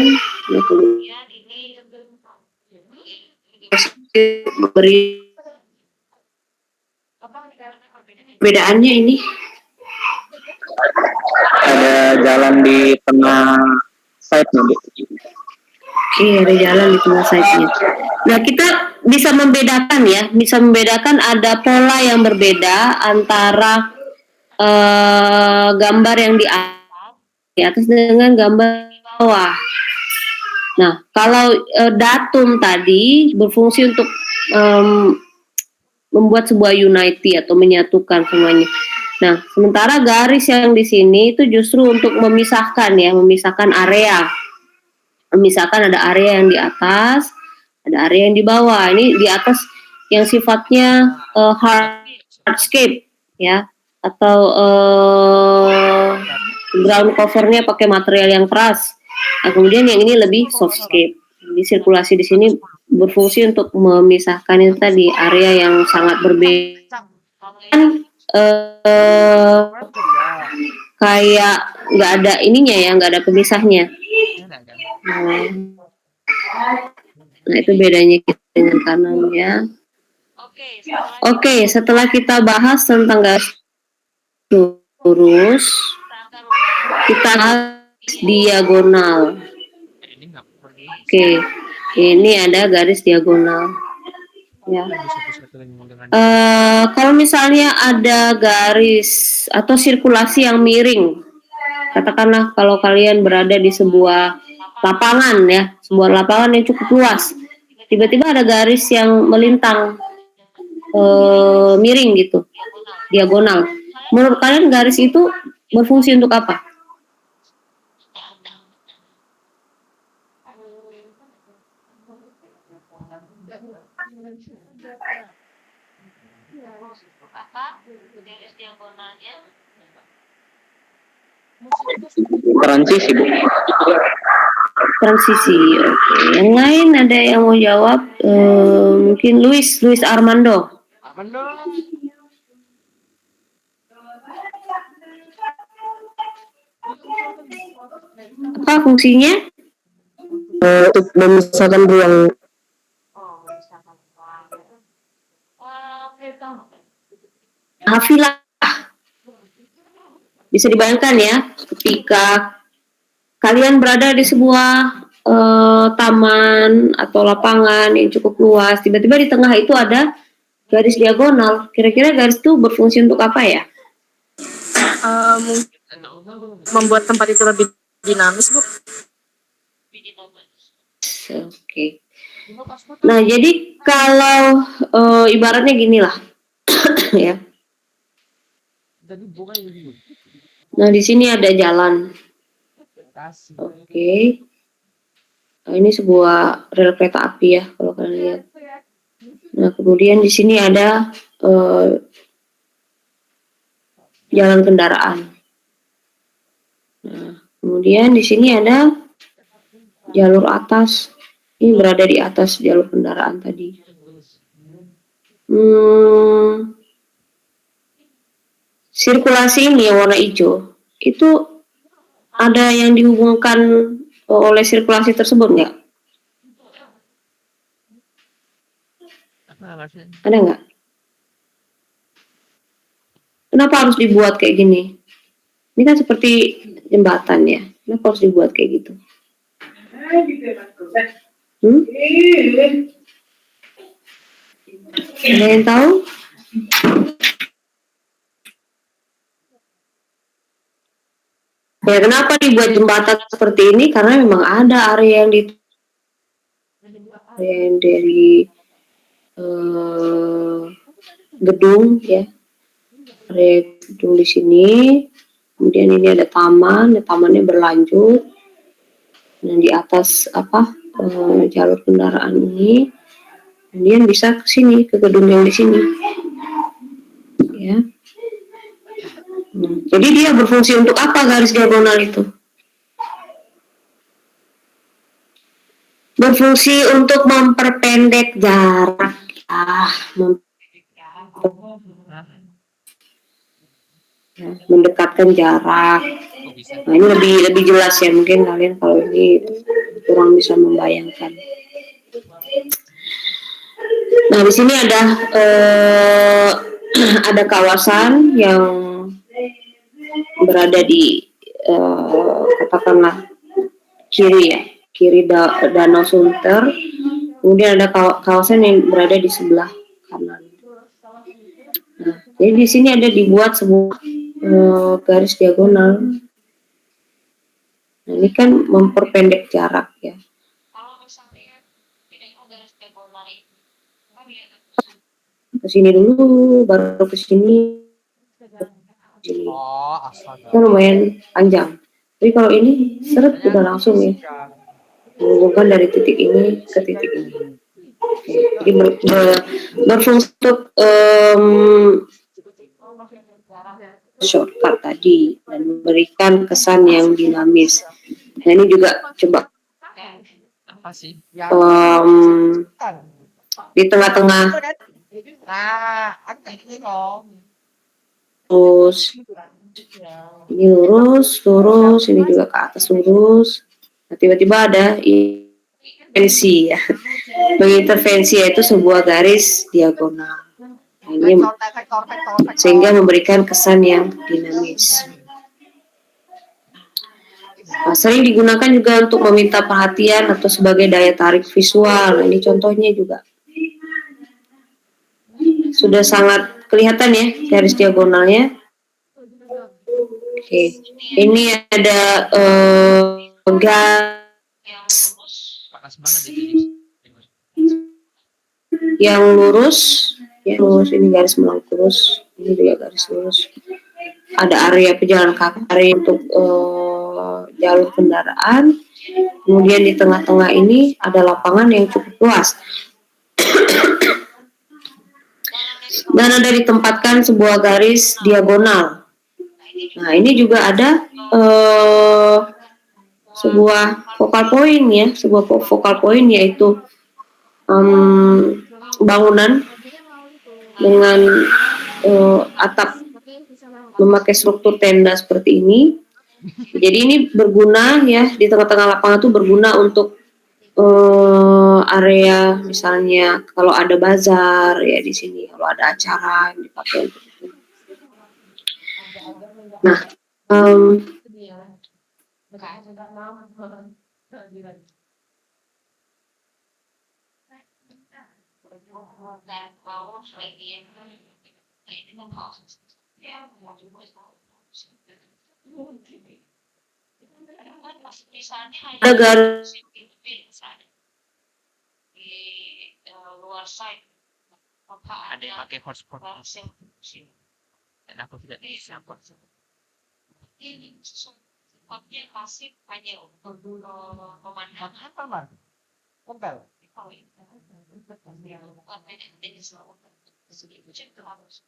S1: memberi perbedaannya ini.
S2: Ada jalan di tengah site-nya Bu.
S1: Iya, ada jalan di tengah site-nya. Nah, kita bisa membedakan ya, bisa membedakan ada pola yang berbeda antara gambar yang di atas dengan gambar di bawah. Nah, kalau datum tadi berfungsi untuk membuat sebuah unity atau menyatukan semuanya. Nah, sementara garis yang di sini itu justru untuk memisahkan ya, memisahkan area. Misalkan ada area yang di atas, ada area yang di bawah. Ini di atas yang sifatnya hardscape ya, atau ground covernya pakai material yang keras. Nah, kemudian yang ini lebih softscape. Jadi sirkulasi di sini berfungsi untuk memisahkan itu tadi area yang sangat berbeda. Kayak nggak ada ininya ya, nggak ada pemisahnya. Nah, itu bedanya kita dengan kanan ya. Oke, setelah kita bahas tentang garis lurus, kita bahas diagonal. Oke, ini ada garis diagonal. Ya. Kalau misalnya ada garis atau sirkulasi yang miring, katakanlah kalau kalian berada di sebuah lapangan ya, sebuah lapangan yang cukup luas, tiba-tiba ada garis yang melintang miring gitu, diagonal. Menurut kalian garis itu berfungsi untuk apa?
S7: Apa? Garis diagonalnya.
S2: Transisi, Bu.
S1: Transisi. Oke. Yang lain ada yang mau jawab? Mungkin Luis Armando. Apa fungsinya?
S2: Untuk memisahkan ruang.
S7: Oh, misalkan.
S1: Hafilah. Bisa dibayangkan ya, ketika kalian berada di sebuah taman atau lapangan yang cukup luas, tiba-tiba di tengah itu ada garis diagonal. Kira-kira garis itu berfungsi untuk apa ya?
S6: Mungkin membuat tempat itu lebih dinamis, Bu.
S1: Oke. Nah, jadi kalau ibaratnya gini lah, ya. Nah, di sini ada jalan. Oke. Nah, ini sebuah rel kereta api ya, kalau kalian lihat. Nah, kemudian di sini ada jalan kendaraan. Nah, kemudian di sini ada jalur atas. Ini berada di atas jalur kendaraan tadi. Sirkulasi ini yang warna hijau, itu ada yang dihubungkan oleh sirkulasi tersebut nggak? Ada nggak? Kenapa harus dibuat kayak gini? Ini kan seperti jembatan ya. Kenapa harus dibuat kayak gitu? Ada yang tahu? Ya, kenapa dibuat jembatan seperti ini? Karena memang ada area yang dari gedung ya, area gedung di sini. Kemudian ini ada taman, tamannya berlanjut. Dan di atas jalur kendaraan ini, kemudian bisa ke sini, ke gedung yang di sini. Ya. Jadi dia berfungsi untuk apa garis diagonal itu? Berfungsi untuk memperpendek jarak. Mendekatkan jarak. Nah, ini lebih jelas ya, mungkin kalian kalau ini kurang bisa membayangkan. Nah, di sini ada kawasan yang berada di katakanlah kiri Danau Sunter. Kemudian ada kawasan yang berada di sebelah kanan. Nah, jadi di sini ada dibuat sebuah garis diagonal. Nah, ini kan memperpendek jarak ya.
S7: Kalau misalnya tidak mau garis diagonal itu,
S1: Ke sini dulu, baru ke sini. Kan lumayan panjang. Tapi kalau ini seret udah langsung ya, menghubungkan dari titik ini ke titik ini. Jadi berfungsi untuk shortcut tadi dan memberikan kesan yang dinamis. Nah, ini juga coba di tengah-tengah terus ini lurus, ini juga ke atas lurus. Nah, tiba-tiba ada intervensi ya. Mengintervensi yaitu sebuah garis diagonal. Nah, ini sehingga memberikan kesan yang dinamis. Nah, sering digunakan juga untuk meminta perhatian atau sebagai daya tarik visual. Nah, ini contohnya juga. sudah sangat kelihatan ya garis diagonalnya. Oke, ini ada garis yang lurus, ya lurus, ini garis melengkurus, ini juga garis lurus. Ada area pejalan kaki, area untuk jalur kendaraan. Kemudian di tengah-tengah ini ada lapangan yang cukup luas. Dan ada ditempatkan sebuah garis diagonal. Nah, ini juga ada sebuah focal point ya, sebuah focal point yaitu bangunan dengan atap memakai struktur tenda seperti ini. Jadi ini berguna ya, di tengah-tengah lapangan itu berguna untuk area misalnya kalau ada bazar ya di sini, kalau ada acara yang dipakai untuk itu. Nah, ada garis
S7: di luar site
S8: Ada yang pakai hotspot dan aku tidak bisa
S7: ini sifatnya pasif hanya untuk pemandangan
S4: Apa, Bang? Kompel.
S7: bukan jenis itu harus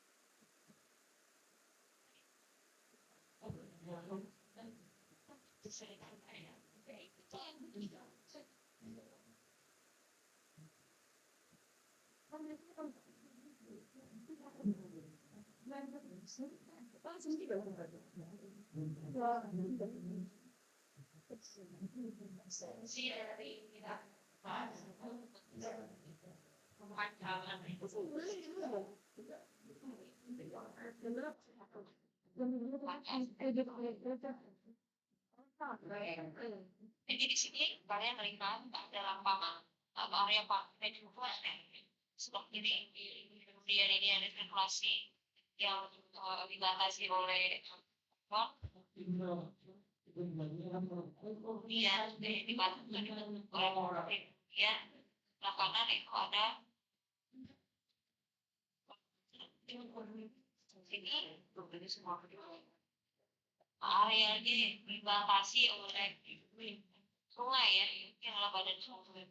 S7: Jadi di sini kalian melihat ada lapangan atau area seperti ini. Kemudian ini ada sirkulasi yang dibatasi oleh kemudian dibatasi oleh ya lapangan itu ada sini semua areanya dibatasi oleh sungai ya, yang adalah badan sungai.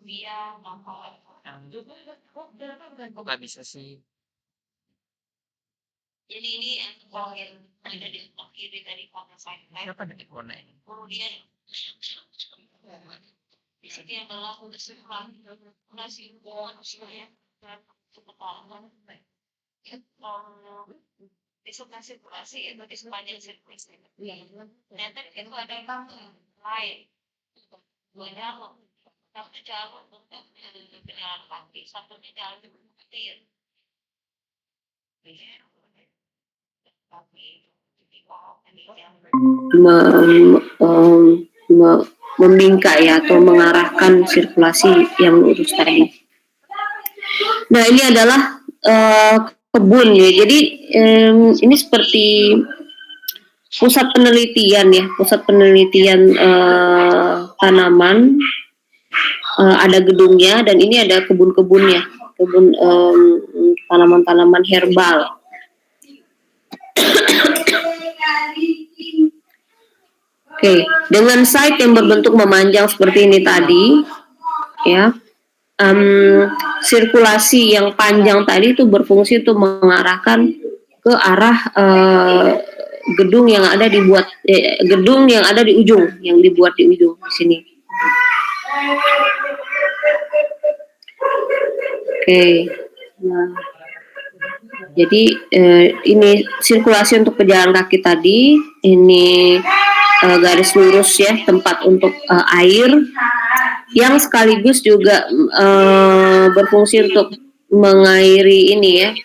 S7: Dia
S8: kok gak bisa sih.
S7: jadi ini yang terakhir ada di sebelah kiri tadi karena saya
S8: Siapa ada ikona ini?
S7: kemudian di sini adalah sirkulasi manusia dan seputaran di sebelah sirkulasi itu di sepanjang sirkulasi. Ternyata itu ada lain banyak satu jalur untuk berjalan kaki, satunya jalur petir.
S1: Membingkai atau mengarahkan sirkulasi yang lurus tadi. Nah, ini adalah kebun ya. Jadi ini seperti pusat penelitian ya, pusat penelitian tanaman. Ada gedungnya dan ini ada kebun-kebunnya, kebun tanaman-tanaman herbal. Oke, dengan site yang berbentuk memanjang seperti ini tadi, ya, sirkulasi yang panjang tadi itu berfungsi untuk mengarahkan ke arah gedung yang ada gedung yang ada di ujung, yang dibuat di ujung di sini. Oke, nah, jadi ini sirkulasi untuk pejalan kaki tadi, ini garis lurus ya, tempat untuk air yang sekaligus juga berfungsi untuk mengairi ini ya,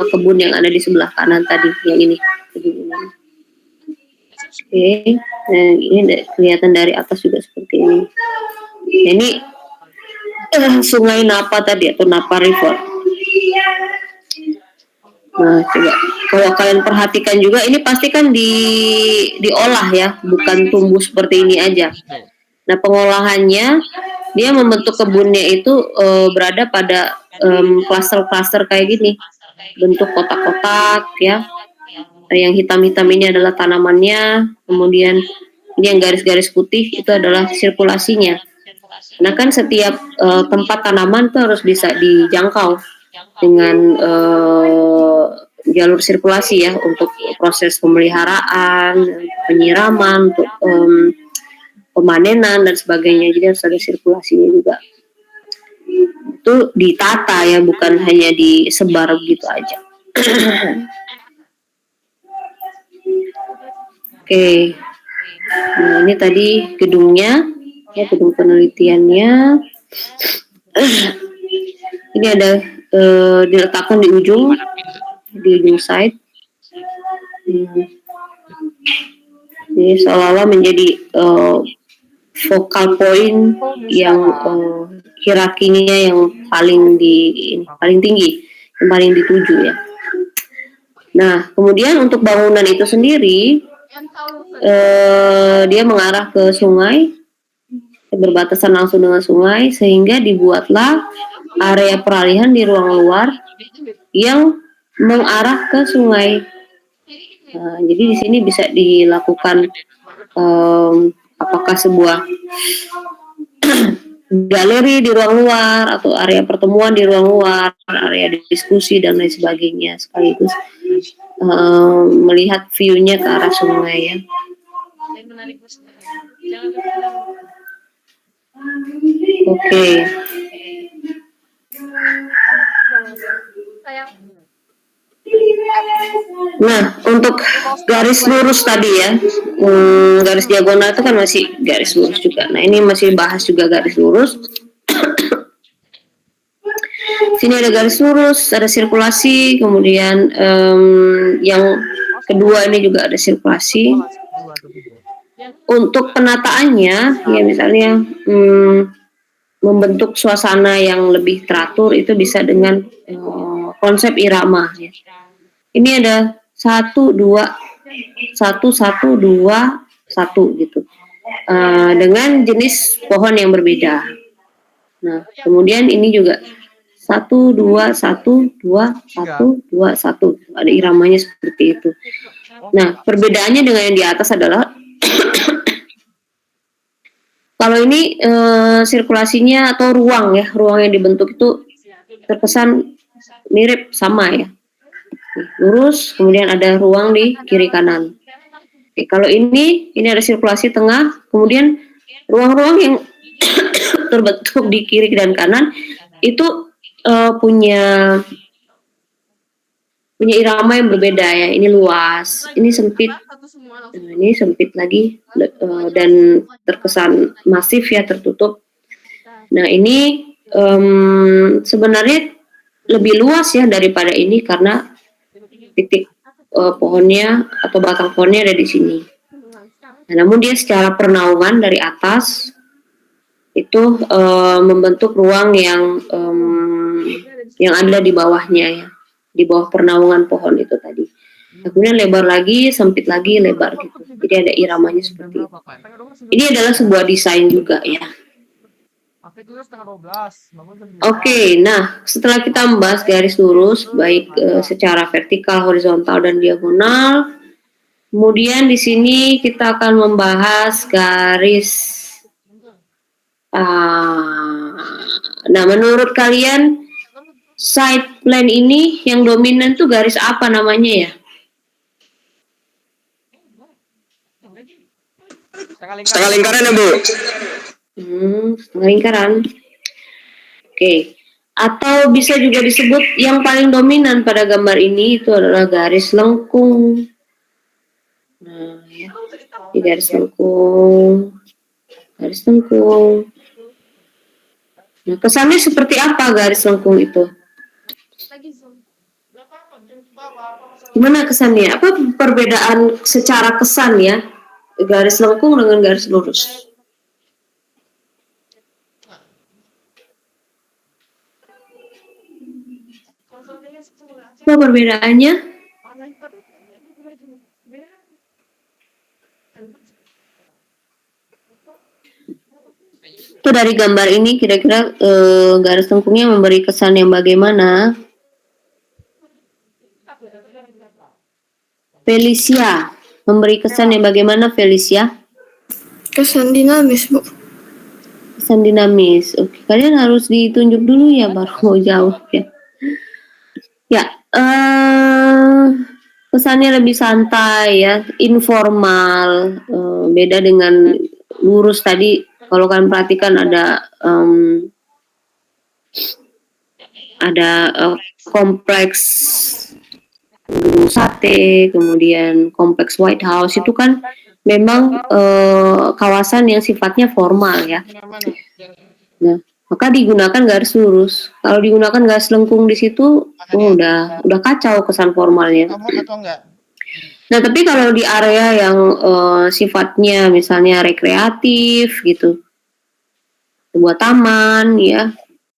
S1: kebun yang ada di sebelah kanan tadi, yang ini. Oke, nah, ini kelihatan dari atas juga seperti ini. Ini Sungai Napa tadi atau Napa River. Nah, coba kalau kalian perhatikan juga ini pasti kan diolah ya, bukan tumbuh seperti ini aja. Nah, pengolahannya dia membentuk kebunnya itu berada pada klaster-klaster kayak gini, bentuk kotak-kotak ya. Yang hitam-hitam ini adalah tanamannya, kemudian ini yang garis-garis putih itu adalah sirkulasinya. Nah kan setiap tempat tanaman itu harus bisa dijangkau dengan jalur sirkulasi ya untuk proses pemeliharaan, penyiraman, untuk pemanenan dan sebagainya. Jadi harus ada sirkulasinya juga. Itu ditata ya, bukan hanya disebar begitu aja. Oke. Nah, ini tadi gedungnya, ya gedung penelitiannya. Ini ada diletakkan di ujung side. Ini seolah-olah menjadi focal point yang hierarkinya yang paling tinggi, yang paling dituju ya. Nah, kemudian untuk bangunan itu sendiri, dia mengarah ke sungai, berbatasan langsung dengan sungai, sehingga dibuatlah area peralihan di ruang luar yang mengarah ke sungai. Nah, jadi di sini bisa dilakukan apakah sebuah galeri di ruang luar atau area pertemuan di ruang luar, area diskusi dan lain sebagainya, sekaligus melihat view-nya ke arah sungai ya. Oke. Nah, untuk garis lurus tadi ya, garis diagonal itu kan masih garis lurus juga. Nah, ini masih bahas juga garis lurus. Sini ada garis lurus, ada sirkulasi, kemudian yang kedua ini juga ada sirkulasi. Untuk penataannya, ya misalnya membentuk suasana yang lebih teratur itu bisa dengan konsep irama. Ya. Ini ada 1, 2, 1, 1, 2, 1 gitu. Dengan jenis pohon yang berbeda. Nah, kemudian ini juga 1, 2, 1, 2, 1, 2, 1. Ada iramanya seperti itu. Nah, perbedaannya dengan yang di atas adalah kalau ini sirkulasinya atau ruang yang dibentuk itu terkesan mirip sama ya. Lurus, kemudian ada ruang di kiri kanan. Oke, kalau ini ada sirkulasi tengah, kemudian ruang-ruang yang terbentuk di kiri dan kanan itu punya irama yang berbeda ya. Ini luas, ini sempit, ini sempit lagi dan terkesan masif ya, tertutup. Nah ini sebenarnya lebih luas ya daripada ini karena titik pohonnya atau batang pohonnya ada di sini. Nah, namun dia secara pernaungan dari atas itu membentuk ruang yang ada di bawahnya ya, di bawah pernaungan pohon itu tadi. Nah, kemudian lebar lagi, sempit lagi, lebar gitu. Jadi ada iramanya seperti itu. Ini adalah sebuah desain juga ya. Oke, nah setelah kita membahas garis lurus baik secara vertikal, horizontal dan diagonal, kemudian di sini kita akan membahas garis. Nah, menurut kalian side plan ini yang dominan tuh garis apa namanya ya?
S5: Setengah lingkaran ya Bu.
S1: Setengah lingkaran. Oke. Atau bisa juga disebut yang paling dominan pada gambar ini itu adalah garis lengkung. Nah, ya. Ini garis lengkung. Garis lengkung. Nah, kesannya seperti apa garis lengkung itu? Gimana kesannya? Apa perbedaan secara kesan ya? Garis lengkung dengan garis lurus. Apa perbedaannya? Itu dari gambar ini kira-kira garis lengkungnya memberi kesan yang bagaimana? Felicia, memberi kesan yang bagaimana Felicia?
S9: Kesan dinamis, Bu.
S1: Kesan dinamis. Oke, kalian harus ditunjuk dulu ya baru mau jawab ya. Ya, kesannya lebih santai ya, informal. Beda dengan lurus tadi. Kalau kalian perhatikan ada kompleks gedung sate, kemudian kompleks White House itu kan memang kawasan yang sifatnya formal ya. Nah, maka digunakan garis lurus. Kalau digunakan garis lengkung di situ, udah kacau kesan formalnya. Nah, tapi kalau di area yang sifatnya misalnya rekreatif gitu, sebuah taman ya,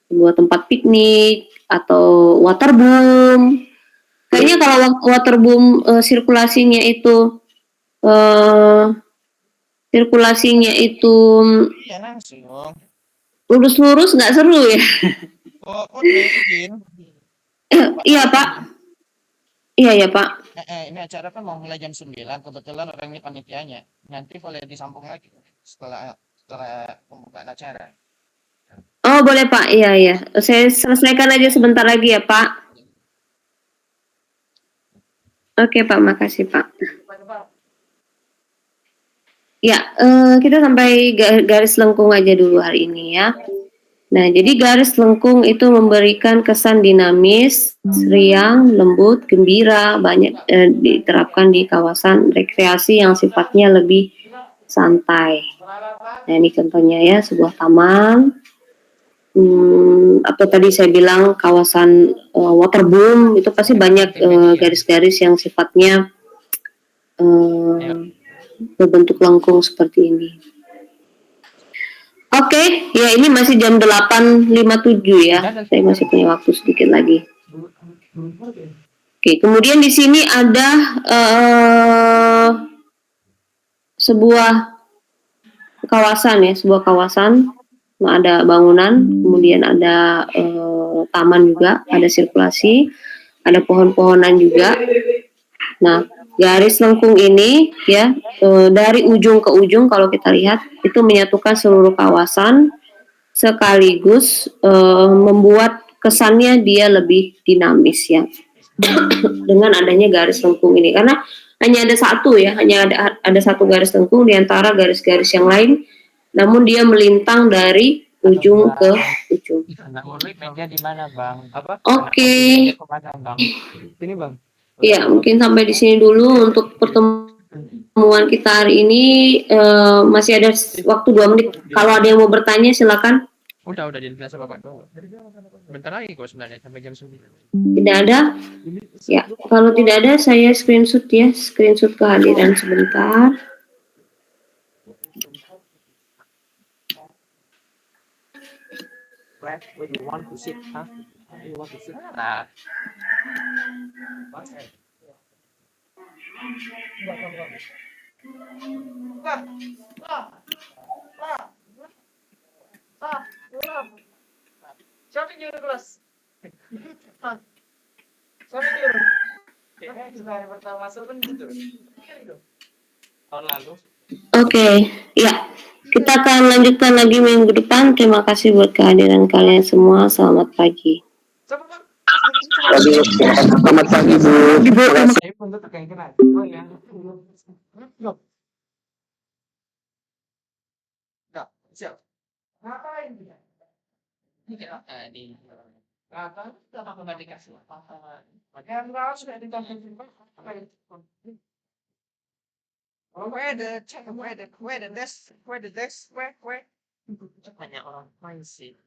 S1: sebuah tempat piknik atau waterboom. Kayaknya kalau waterboom sirkulasinya itu
S4: Iya langsung.
S1: lurus-lurus nggak seru ya.
S4: Oh, izin.
S1: Iya Pak. Iya ya Pak.
S4: Ini acara kan mau mulai jam 9. Kebetulan orang ini panitianya. Nanti boleh disambung lagi setelah pembukaan acara.
S1: Oh boleh Pak. Iya ya. Saya selesaikan aja sebentar lagi ya Pak. Oke Pak, makasih Pak. Ya, kita sampai garis lengkung aja dulu hari ini ya. Nah, jadi garis lengkung itu memberikan kesan dinamis, riang, lembut, gembira, banyak diterapkan di kawasan rekreasi yang sifatnya lebih santai. Nah, ini contohnya ya, sebuah taman. Atau tadi saya bilang kawasan waterboom itu pasti banyak garis-garis yang sifatnya berbentuk lengkung seperti ini. Oke, ya ini masih jam 8.57 ya. Saya masih punya waktu sedikit lagi. Oke, kemudian di sini ada sebuah kawasan ya, sebuah kawasan. Nah, ada bangunan, kemudian ada taman juga, ada sirkulasi, ada pohon-pohonan juga. Nah, garis lengkung ini ya dari ujung ke ujung kalau kita lihat itu menyatukan seluruh kawasan sekaligus membuat kesannya dia lebih dinamis ya dengan adanya garis lengkung ini karena hanya ada satu ya, hanya ada satu garis lengkung di antara garis-garis yang lain, namun dia melintang dari ujung ke ujung.
S8: Meja di mana, Bang?
S1: Oke.
S8: Ini, Bang.
S1: Ya, mungkin sampai di sini dulu untuk pertemuan kita hari ini. Masih ada waktu 2 menit. Kalau ada yang mau bertanya, silakan.
S8: Udah dijelasin Bapak. Bentar lagi kok sebenarnya sampai jam 9.
S1: Tidak ada? Ya, kalau tidak ada, saya screenshot ya. Screenshot kehadiran sebentar.
S8: Where you want to sit, huh? You want to sit? Nah.
S4: Siapa yang nyuruh kelas? Siapa yang nyuruh? Hari pertama masuk kan gitu.
S8: Tahun lalu.
S1: Oke, ya. Kita akan lanjutkan lagi minggu depan. Terima kasih buat kehadiran kalian semua. Selamat pagi.
S2: Selamat pagi Bu.
S8: Saya pun tetap kayak gini. Oh ya.
S4: Siap. Ngapain?
S8: Di apa? Kenapa nggak dikasih apa-apa?
S4: Yang harus sudah dikasih apa itu? Oh, where the desk, where?
S8: Banyak orang main sih.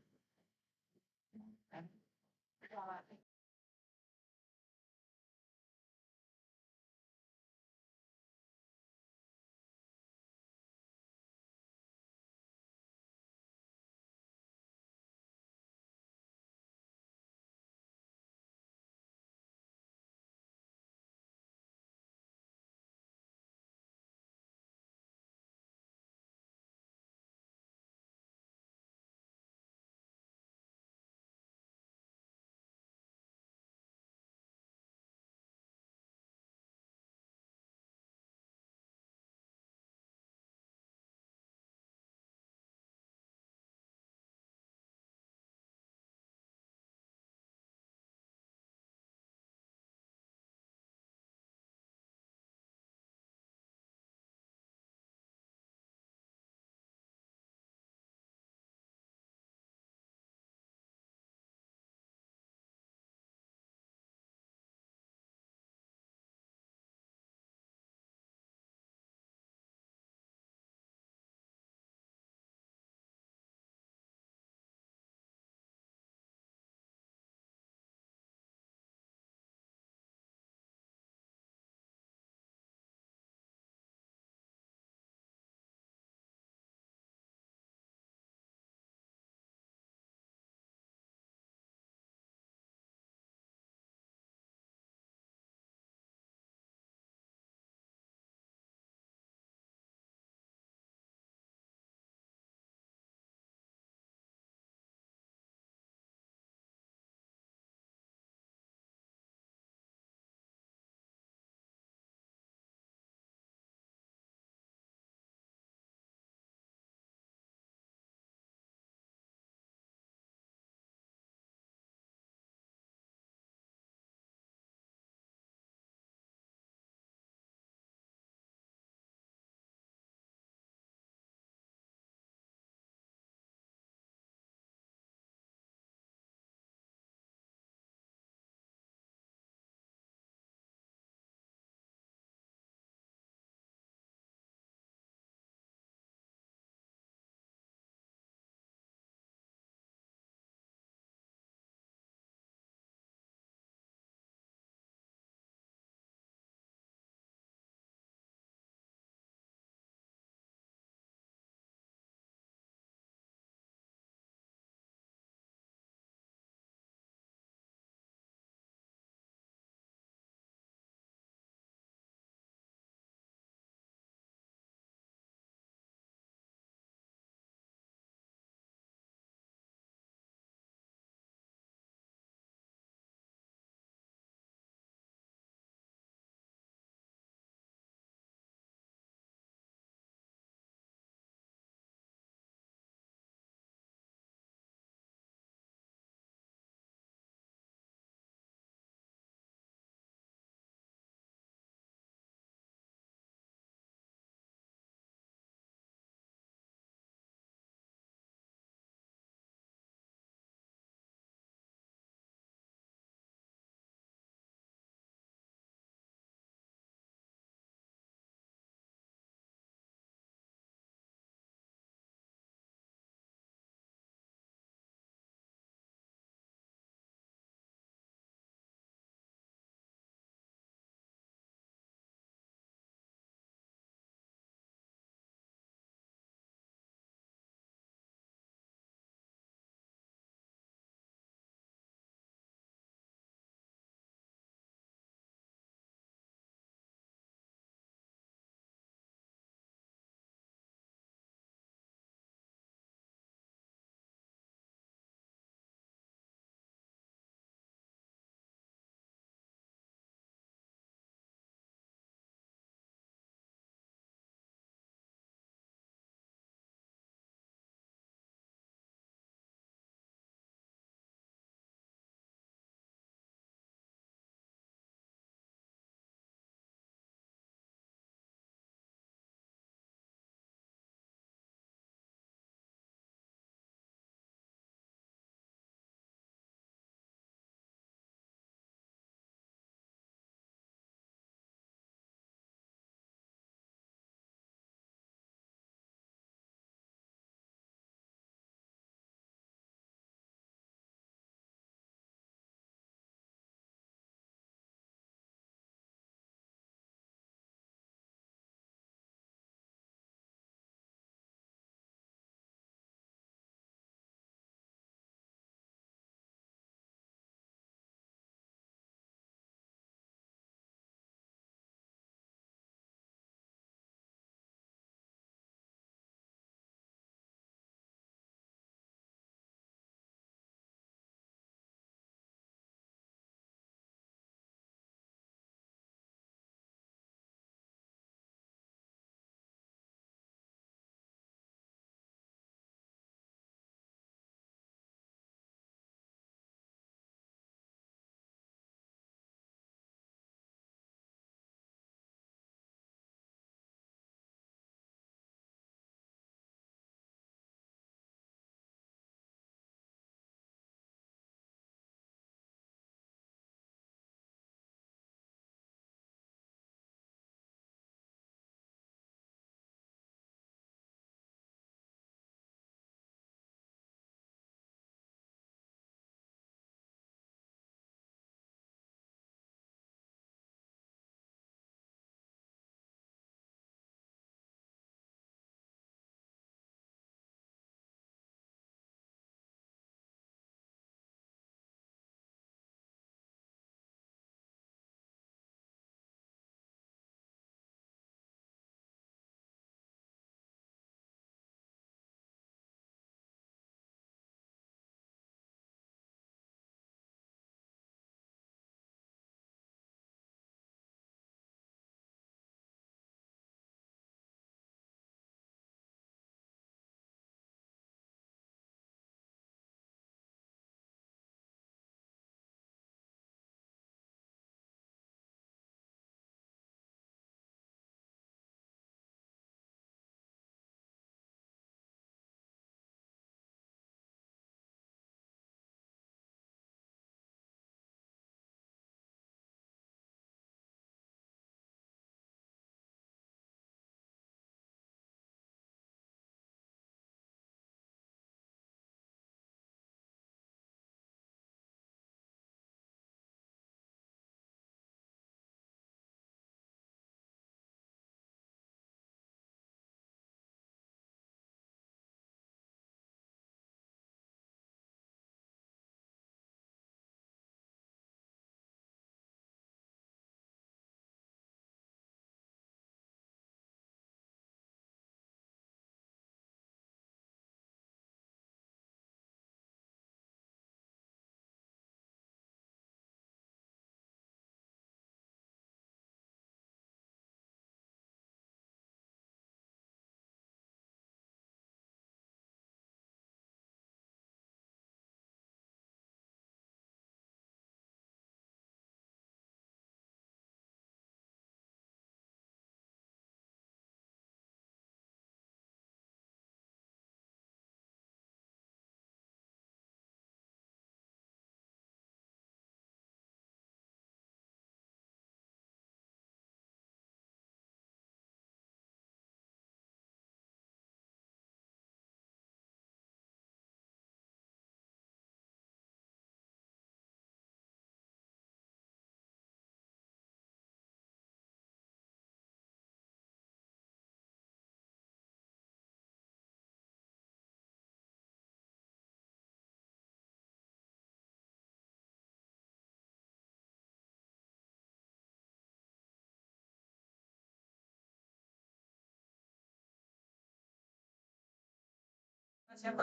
S4: Siapa?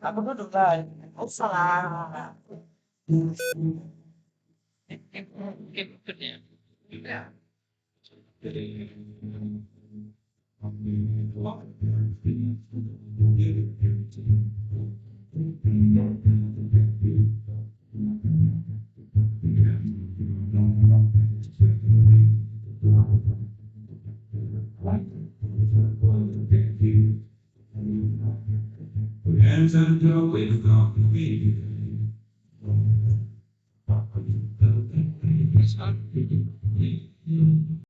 S4: Aku duduk lah. Oh salah.
S8: Ikutnya.
S10: Hands on the way to go.
S8: Soal